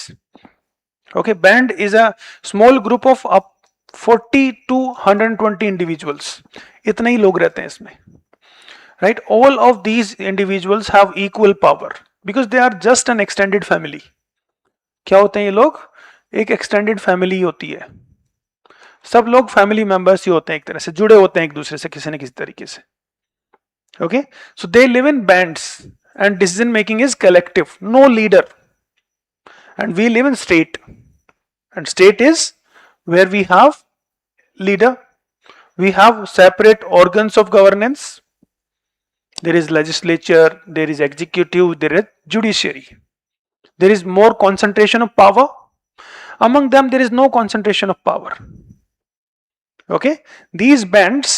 Okay, band is a small group of up 40 to 120 individuals. इतने ही लोग रहते हैं इसमें. Right? All of these individuals have equal power because they are just an extended family. क्या होते हैं ये लोग? एक एक्सटेंडेड फैमिली होती है. सब लोग फैमिली मेंबर्स ही होते हैं, एक तरह से जुड़े होते हैं एक दूसरे से किसी न किसी तरीके से. Okay, so they live in bands and decision making is collective, no leader. And we live in state, and state is where we have leader, we have separate organs of governance. There is legislature, there is executive, there is judiciary. There is more concentration of power. Among them, there is no concentration of power. Okay, these bands,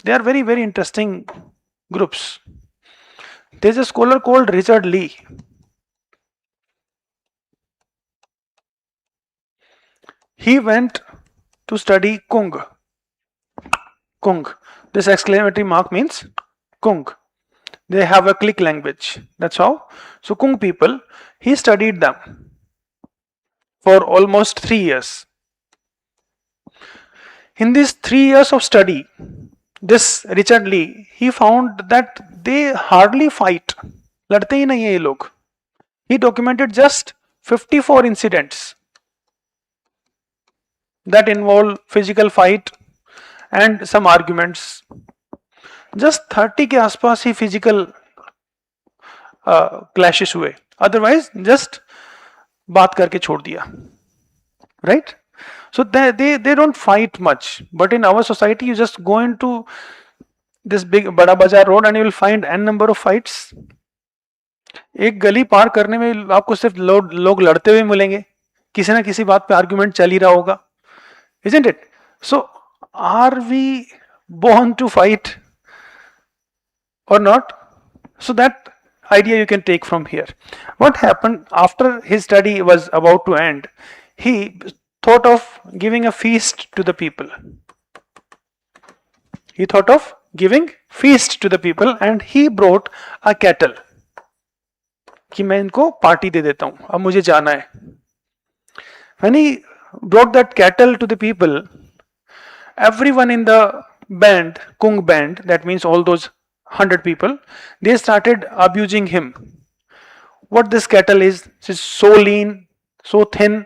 they are very, very interesting groups. There is a scholar called Richard Lee. He went to study Kung. Kung. This exclamatory mark means Kung. They have a click language. That's how. So Kung people, he studied them for almost 3 years. In these 3 years of study, this Richard Lee, he found that they hardly fight. लड़ते ही नहीं है ये लोग. He documented just 54 incidents that involve physical fight and some arguments. Just 30 के आसपास ही physical clashes हुए, otherwise just बात करके छोड़ दिया. Right? So they don't fight much, but in our society you just go into this big Bada Bazar road and you will find an number of fights. एक गली पार करने में आपको सिर्फ लोग लड़ते हुए मिलेंगे, किसी ना किसी बात पे आर्ग्यूमेंट चल ही रहा होगा. Isn't it? So are we born to fight or not? So that idea you can take from here. What happened after his study was about to end? He thought of giving a feast to the people. He thought of giving feast to the people and he brought a cattle. कि मैं इनको party दे देता हूं, अब मुझे जाना है. When he brought that cattle to the people, everyone in the band, Kung band, that means all those 100 people, they started abusing him. What this cattle is so lean, so thin.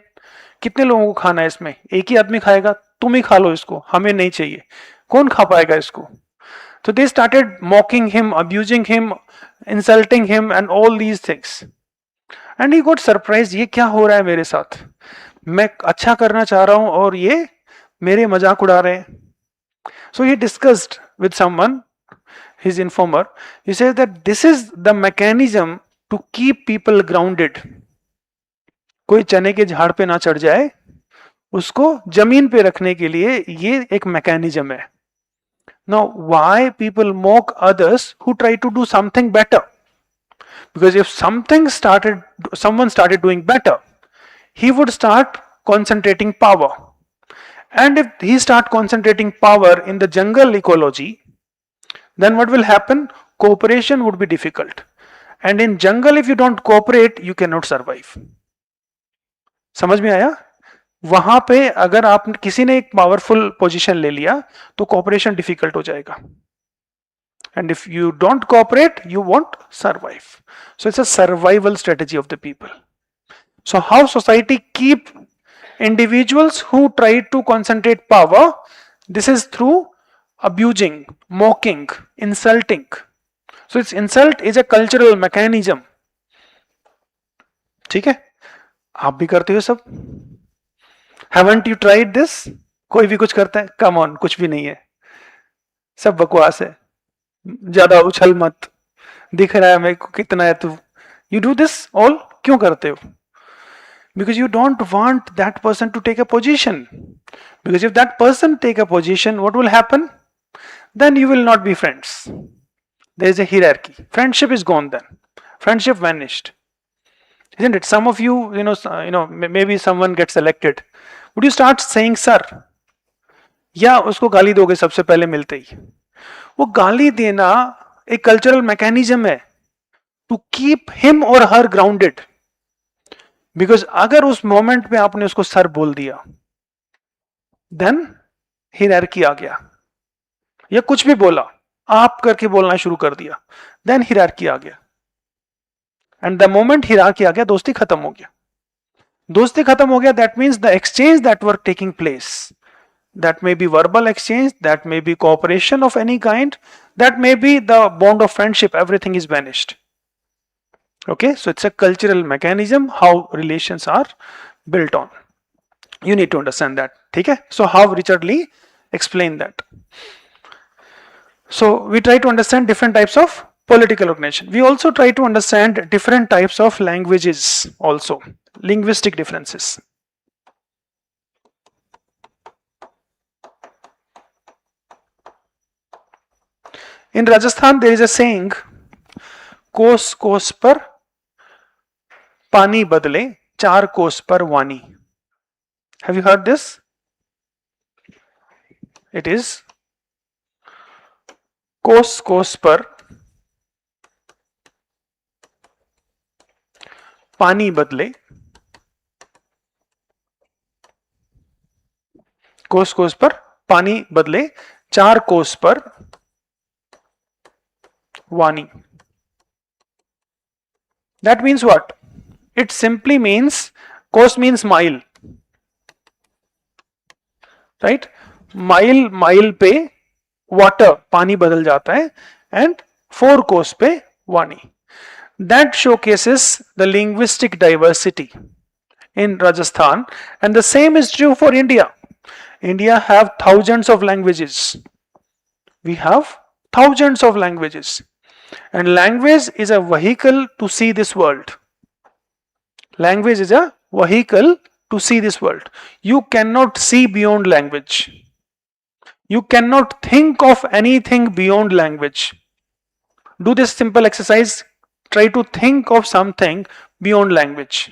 कितने लोगों को खाना है इसमें? एक ही आदमी खाएगा, तुम ही खा लो इसको, हमें नहीं चाहिए. कौन खा पाएगा इसको? So they started mocking him, abusing him, insulting him and all these things. And he got surprised, ये क्या हो रहा है मेरे साथ? मैं अच्छा करना चाह रहा हूं और ये मेरे मजाक उड़ा रहे हैं. So he discussed with someone, his informer. He says that this is the mechanism to keep people grounded. कोई चने के झाड़ पे ना चढ़ जाए, उसको जमीन पे रखने के लिए ये एक मैकेनिज्म है. Now, why people mock others who try to do something better? Because if someone started doing better, he would start concentrating power. And if he start concentrating power in the jungle ecology, then what will happen? Cooperation would be difficult. And in jungle, if you don't cooperate, you cannot survive. समझ में आया? वहां पे अगर आप किसी ने एक पावरफुल पोजीशन ले लिया तो कोऑपरेशन डिफिकल्ट हो जाएगा. And if you don't cooperate, you won't survive. So it's a survival strategy of the people. So how society keep individuals who try to concentrate power? This is through abusing, mocking, insulting. So its insult is a cultural mechanism. ठीक है, आप भी करते हो सब? Haven't you tried this? कोई भी कुछ करता है? Come on, कुछ भी नहीं है, सब बकवास है, ज्यादा उछल मत, दिख रहा है मेरे को कितना है तू. You do this all? क्यों करते हो? Because you don't want that person to take a position. Because if that person take a position, what will happen? Then you will not be friends. There is a hierarchy. Friendship is gone then. Friendship vanished. Isn't it? Some of you, maybe someone gets elected. Would you start saying sir? या उसको गाली दोगे सबसे पहले मिलते ही? वो गाली देना एक कल्चरल मैकेनिज्म है टू कीप हिम और हर ग्राउंडेड. बिकॉज अगर उस मोमेंट में आपने उसको सर बोल दिया, देन हियरार्की आ गया. या कुछ भी बोला, आप करके बोलना शुरू कर दिया, देन हियरार्की आ गया. एंड द मोमेंट हियरार्की आ गया, दोस्ती खत्म हो गया. दोस्ती खत्म हो गया, that means the exchange that were taking place, that may be verbal exchange, that may be cooperation of any kind, that may be the bond of friendship, everything is vanished. Okay, so it's a cultural mechanism how relations are built on. You need to understand that. Okay, so how Richard Lee explained that. So we try to understand different types of political organization. We also try to understand different types of languages also, linguistic differences. In Rajasthan, there is a saying, कोस कोस पर पानी बदले, चार कोस पर वानी. Have you heard this? It is कोस कोस पर पानी बदले, कोस कोस पर पानी बदले, चार कोस पर Vani. That means what? It simply means, kos means mile, right? Mile पे water पानी बदल जाता है, and 4 kos पे Vani. That showcases the linguistic diversity in Rajasthan, and the same is true for India. India have thousands of languages. We have thousands of languages. And language is a vehicle to see this world. Language is a vehicle to see this world. You cannot see beyond language. You cannot think of anything beyond language. Do this simple exercise. Try to think of something beyond language.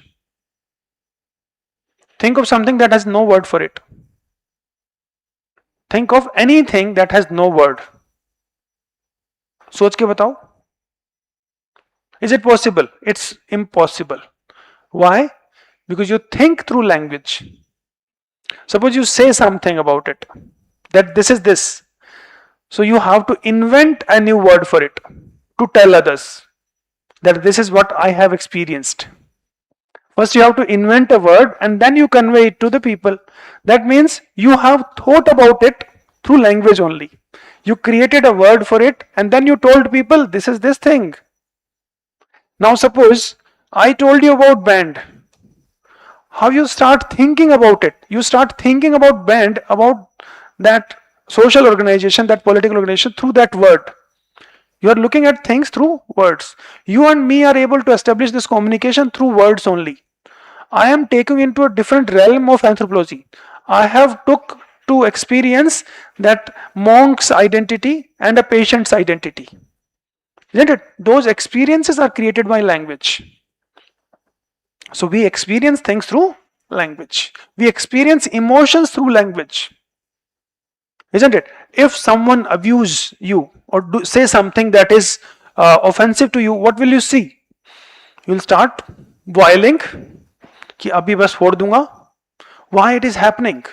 Think of something that has no word for it. Think of anything that has no word. सोच के बताओ. Is it possible? It's impossible. Why? Because you think through language. Suppose you say something about it, that this is this. So you have to invent a new word for it to tell others that this is what I have experienced. First you have to invent a word and then you convey it to the people. That means you have thought about it through language only. You created a word for it and then you told people this is this thing. Now suppose I told you about band. How you start thinking about it? You start thinking about band, about that social organization, that political organization through that word. You are looking at things through words. You and me are able to establish this communication through words only. I am taking into a different realm of anthropology. I have took to experience that monk's identity and a patient's identity. Isn't it? Those experiences are created by language. So we experience things through language. We experience emotions through language. Isn't it? If someone abuse you or say something that is offensive to you, what will you see? You will start boiling. कि अभी बस फोड़ दूंगा. Why it is happening?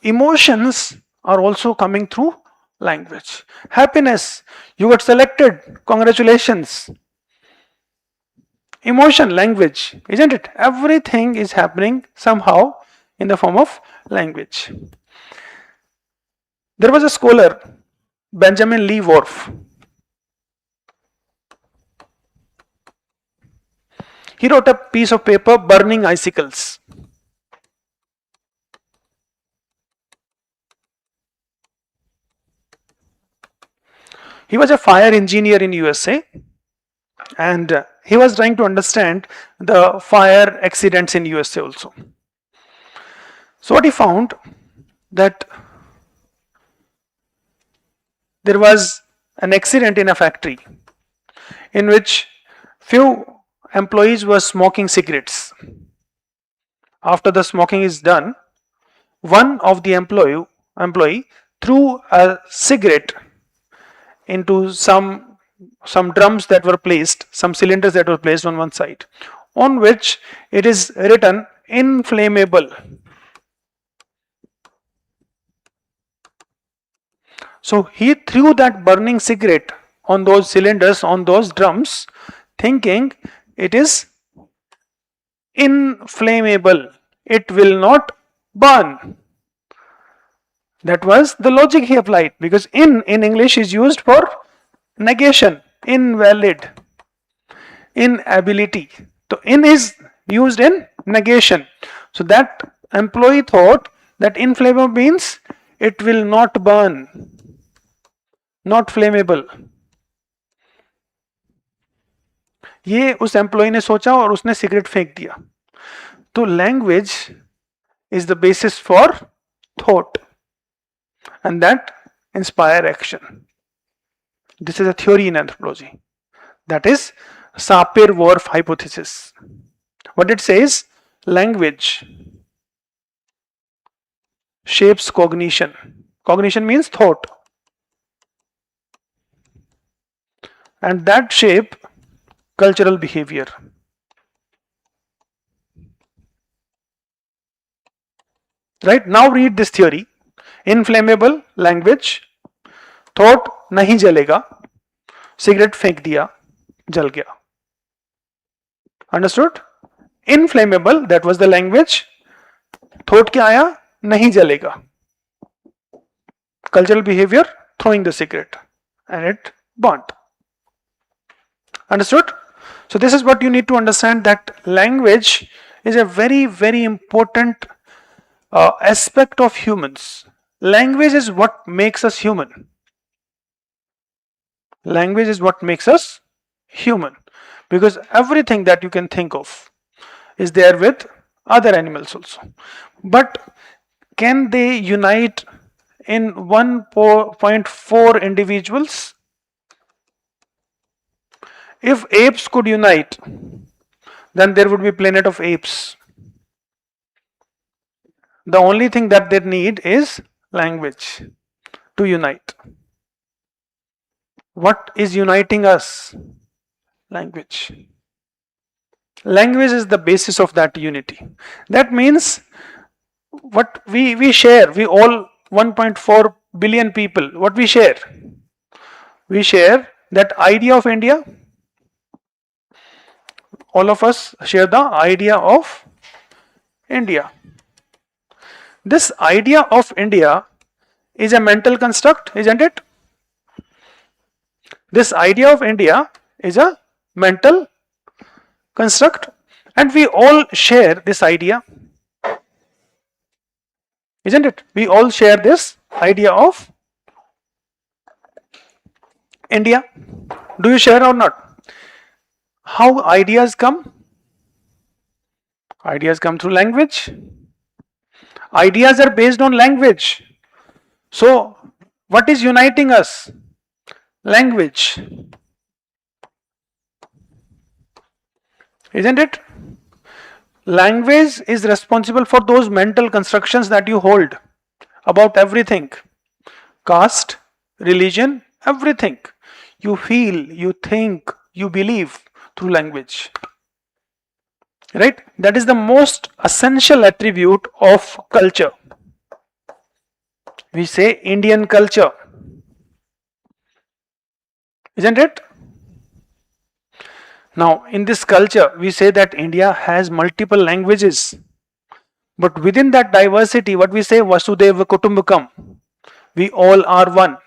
Emotions are also coming through Language. Happiness, you got selected, congratulations. Emotion, language, isn't it? Everything is happening somehow in the form of language. There was a scholar, Benjamin Lee Whorf. He wrote a piece of paper, Burning Icicles. He was a fire engineer in USA, and he was trying to understand the fire accidents in USA also. So what he found, that there was an accident in a factory in which few employees were smoking cigarettes. After the smoking is done, one of the employee threw a cigarette into some drums that were placed, some cylinders that were placed on one side, on which it is written inflammable. So he threw that burning cigarette on those cylinders, on those drums, thinking it is inflammable, it will not burn. That was the logic he applied, because in English is used for negation, invalid, inability. So in is used in negation. So that employee thought that inflammable means it will not burn, not flammable. ये उस employ ने सोचा और उसने cigarette फेंक दिया. तो language is the basis for thought and that inspire action. This is a theory in anthropology. That is Sapir-Whorf hypothesis. What it says, language shapes cognition. Cognition means thought. And that shape cultural behavior. Right? Now read this theory. Inflammable, language, thought, नहीं जलेगा, cigarette फेंक दिया, जल गया. Understood? Inflammable, that was the language. Thought क्या आया? नहीं जलेगा. Cultural behavior, throwing the cigarette, and it burnt. Understood? So this is what you need to understand, that language is a very, very important aspect of humans. Language is what makes us human. Language is what makes us human, because everything that you can think of is there with other animals also. But can they unite in 1.4 individuals? If apes could unite, then there would be planet of apes. The only thing that they need is language to unite. What is uniting us? Language. Language is the basis of that unity. That means what we share, we all 1.4 billion people, what we share? We share that idea of India. All of us share the idea of India. This idea of India is a mental construct, isn't it? This idea of India is a mental construct, and we all share this idea, isn't it? We all share this idea of India. Do you share or not? How ideas come? Ideas come through language. Ideas are based on language. So, what is uniting us? Language. Isn't it? Language is responsible for those mental constructions that you hold about everything. Caste, religion, everything. You feel, you think, you believe through language. Right? That is the most essential attribute of culture. We say Indian culture. isn't it? Now, in this culture, we say that India has multiple languages, but within that diversity, what we say, Vasudeva Kutumbakam, we all are one.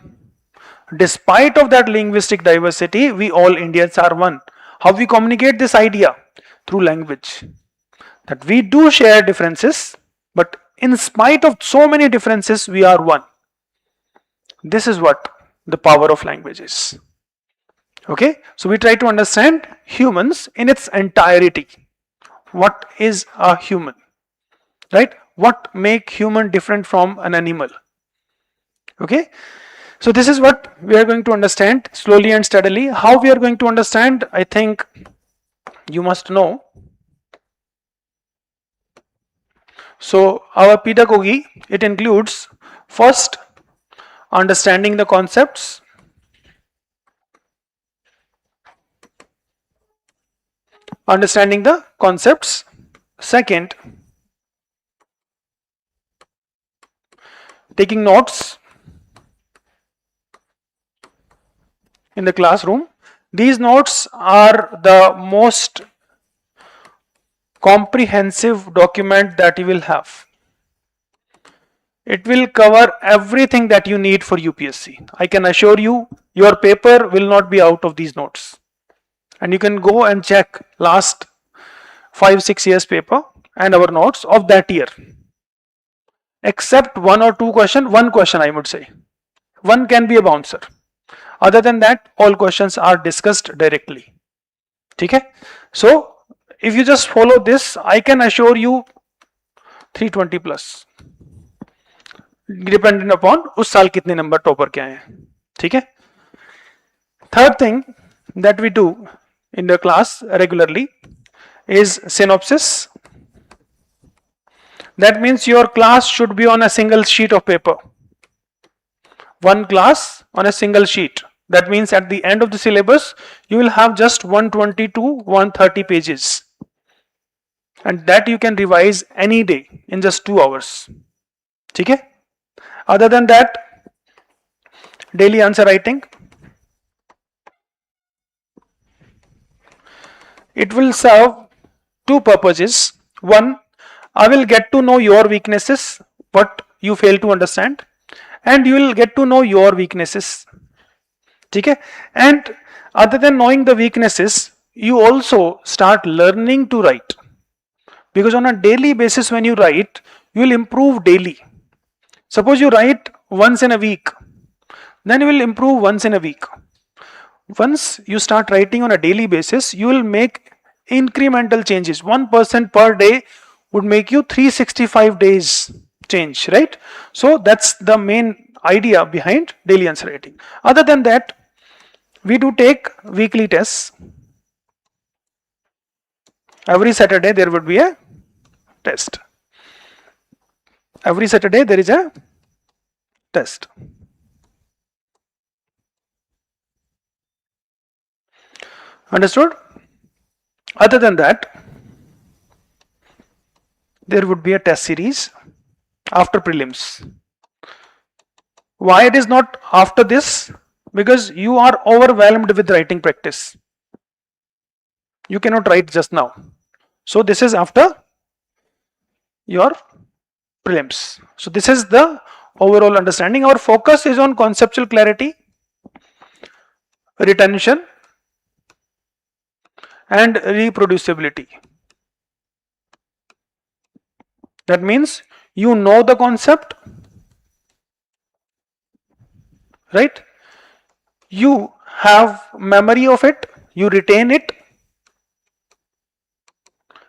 Despite of that linguistic diversity, we all Indians are one. How we communicate this idea? Through language. That we do share differences, but in spite of so many differences, we are one. This is what the power of language is. Okay, so we try to understand humans in its entirety. What is a human? Right? What make human different from an animal? Okay, so this is what we are going to understand slowly and steadily. How we are going to understand, I think you must know. So our pedagogy, it includes first understanding the concepts, second taking notes in the classroom. These notes are the most comprehensive document that you will have. It will cover everything that you need for UPSC. I can assure you, your paper will not be out of these notes. And you can go and check last 5-6 years paper and our notes of that year. Except one or two question, one question I would say. One can be a bouncer. Other than that, all questions are discussed directly. Okay? So, if you just follow this, I can assure you 320 plus. Dependent upon उस साल कितने number topper के आए हैं. ठीक है? Third thing that we do in the class regularly is synopsis. That means your class should be on a single sheet of paper. One class on a single sheet. That means at the end of the syllabus, you will have just 120 to 130 pages. And that you can revise any day in just 2 hours. Okay? Other than that, daily answer writing. It will serve two purposes. One, I will get to know your weaknesses, what you fail to understand, and you will get to know your weaknesses. Okay? And other than knowing the weaknesses, you also start learning to write. Because on a daily basis when you write, you will improve daily. Suppose you write once in a week, then you will improve once in a week. Once you start writing on a daily basis, you will make incremental changes. 1% per day would make you 365 days change, right? So that's the main idea behind daily answer writing. Other than that, we do take weekly tests. Every Saturday there would be a test. Every Saturday there is a test. Understood? Other than that, there would be a test series after prelims. Why it is not after this? Because you are overwhelmed with writing practice. You cannot write just now. So this is after your prelims. So this is the overall understanding. Our focus is on conceptual clarity, retention, and reproducibility. That means you know the concept, right? You have memory of it, you retain it,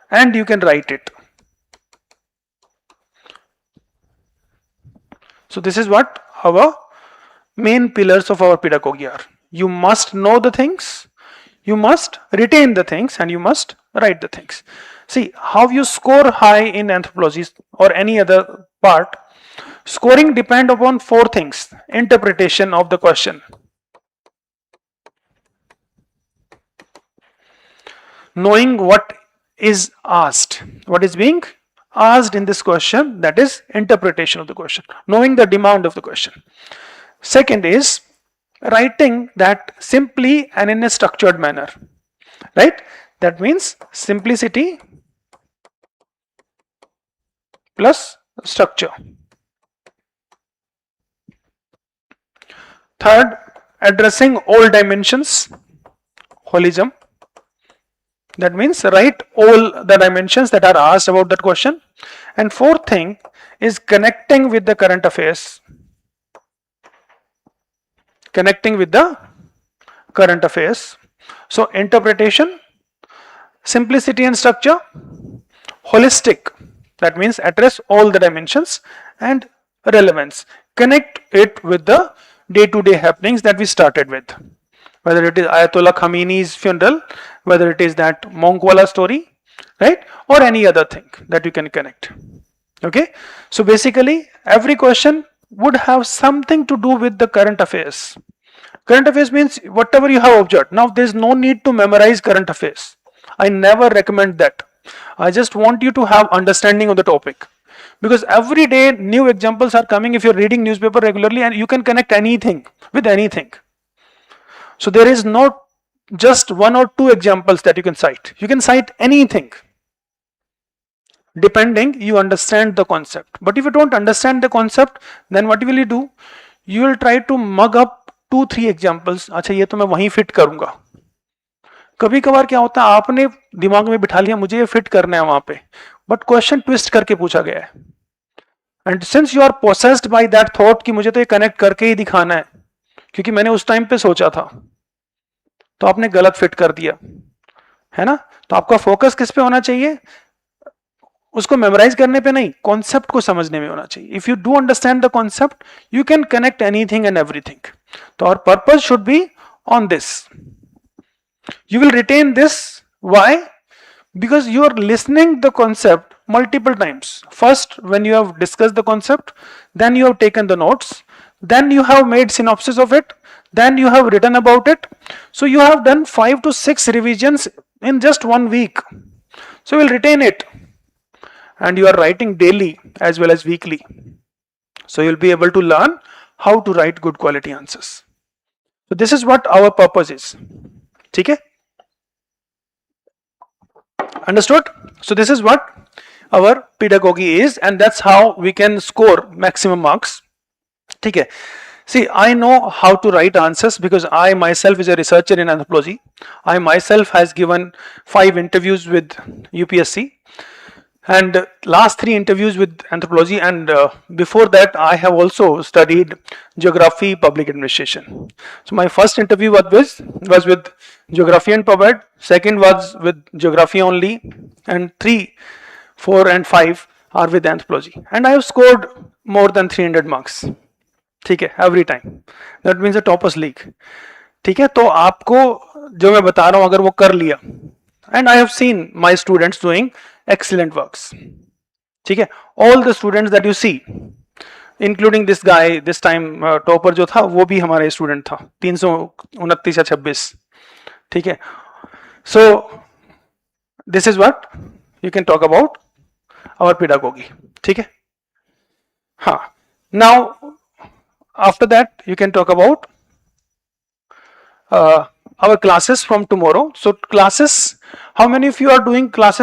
and you can write it. So this is what our main pillars of our pedagogy are. You must know the things, you must retain the things, and you must write the things. See, how you score high in anthropology or any other part, scoring depend upon 4 things. Interpretation of the question, knowing what is asked, what is being asked in this question, that is interpretation of the question, knowing the demand of the question. Second is writing that simply and in a structured manner, right? That means simplicity plus structure. Third, addressing all dimensions, holism. That means write all the dimensions that are asked about that question. And fourth thing is connecting with the current affairs. Connecting with the current affairs. So interpretation, simplicity and structure, holistic, that means address all the dimensions, and relevance, connect it with the day-to-day happenings that we started with, whether it is Ayatollah Khamenei's funeral, whether it is that Monkwala story, right, or any other thing that you can connect. Okay, so basically every question would have something to do with the current affairs. Current affairs means whatever you have observed. Now there is no need to memorize current affairs. I never recommend that. I just want you to have understanding of the topic, because every day new examples are coming if you're reading newspaper regularly, and you can connect anything with anything. So there is not just one or two examples that you can cite. You can cite anything, depending you understand the concept. But if you don't understand the concept, then what will you do? You will try to mug up 2-3 examples. अच्छा ये तो मैं वहीं fit करूंगा. कभी कभार क्या होता है, आपने दिमाग में बिठा लिया मुझे ये फिट करना है वहां पे, बट क्वेश्चन ट्विस्ट करके पूछा गया है, and since you are possessed by that thought कि मुझे तो ये कनेक्ट करके ही दिखाना है क्योंकि मैंने उस टाइम पे सोचा था, तो आपने गलत फिट कर दिया है ना. तो आपका फोकस किस पे होना चाहिए? उसको मेमोराइज करने पे नहीं, कॉन्सेप्ट को समझने में होना चाहिए. If you do understand the concept you can connect anything and everything. तो our purpose should be on this. You will retain this. Why? Because you are listening the concept multiple times. First, when you have discussed the concept, then you have taken the notes, then you have made synopsis of it, then you have written about it. So you have done 5 to 6 revisions in just 1 week. So you will retain it, and you are writing daily as well as weekly. So you will be able to learn how to write good quality answers. So this is what our purpose is. ठीक है, understood? So this is what our pedagogy is, and that's how we can score maximum marks. ठीक है. See, I know how to write answers because I myself is a researcher in anthropology. I myself has given 5 interviews with UPSC and last 3 interviews with anthropology, and before that I have also studied geography, public administration. So my first interview was with geography and pub ed, second was with geography only, and 3, 4 and 5 are with anthropology, and I have scored more than 300 marks. ठीक है, every time. That means a toppers league. ठीक है, तो आपको जो मैं बता रहा हूं अगर वो कर लिया, and I have seen my students doing excellent works. ठीक है, all the students that you see, including this guy, this time topper जो था वो भी हमारा स्टूडेंट था, 329 या 26. ठीक है, so this is what you can talk about our pedagogy. ठीक है, हाँ. Now after that you can talk about our classes from tomorrow. So classes, how many of you are doing classes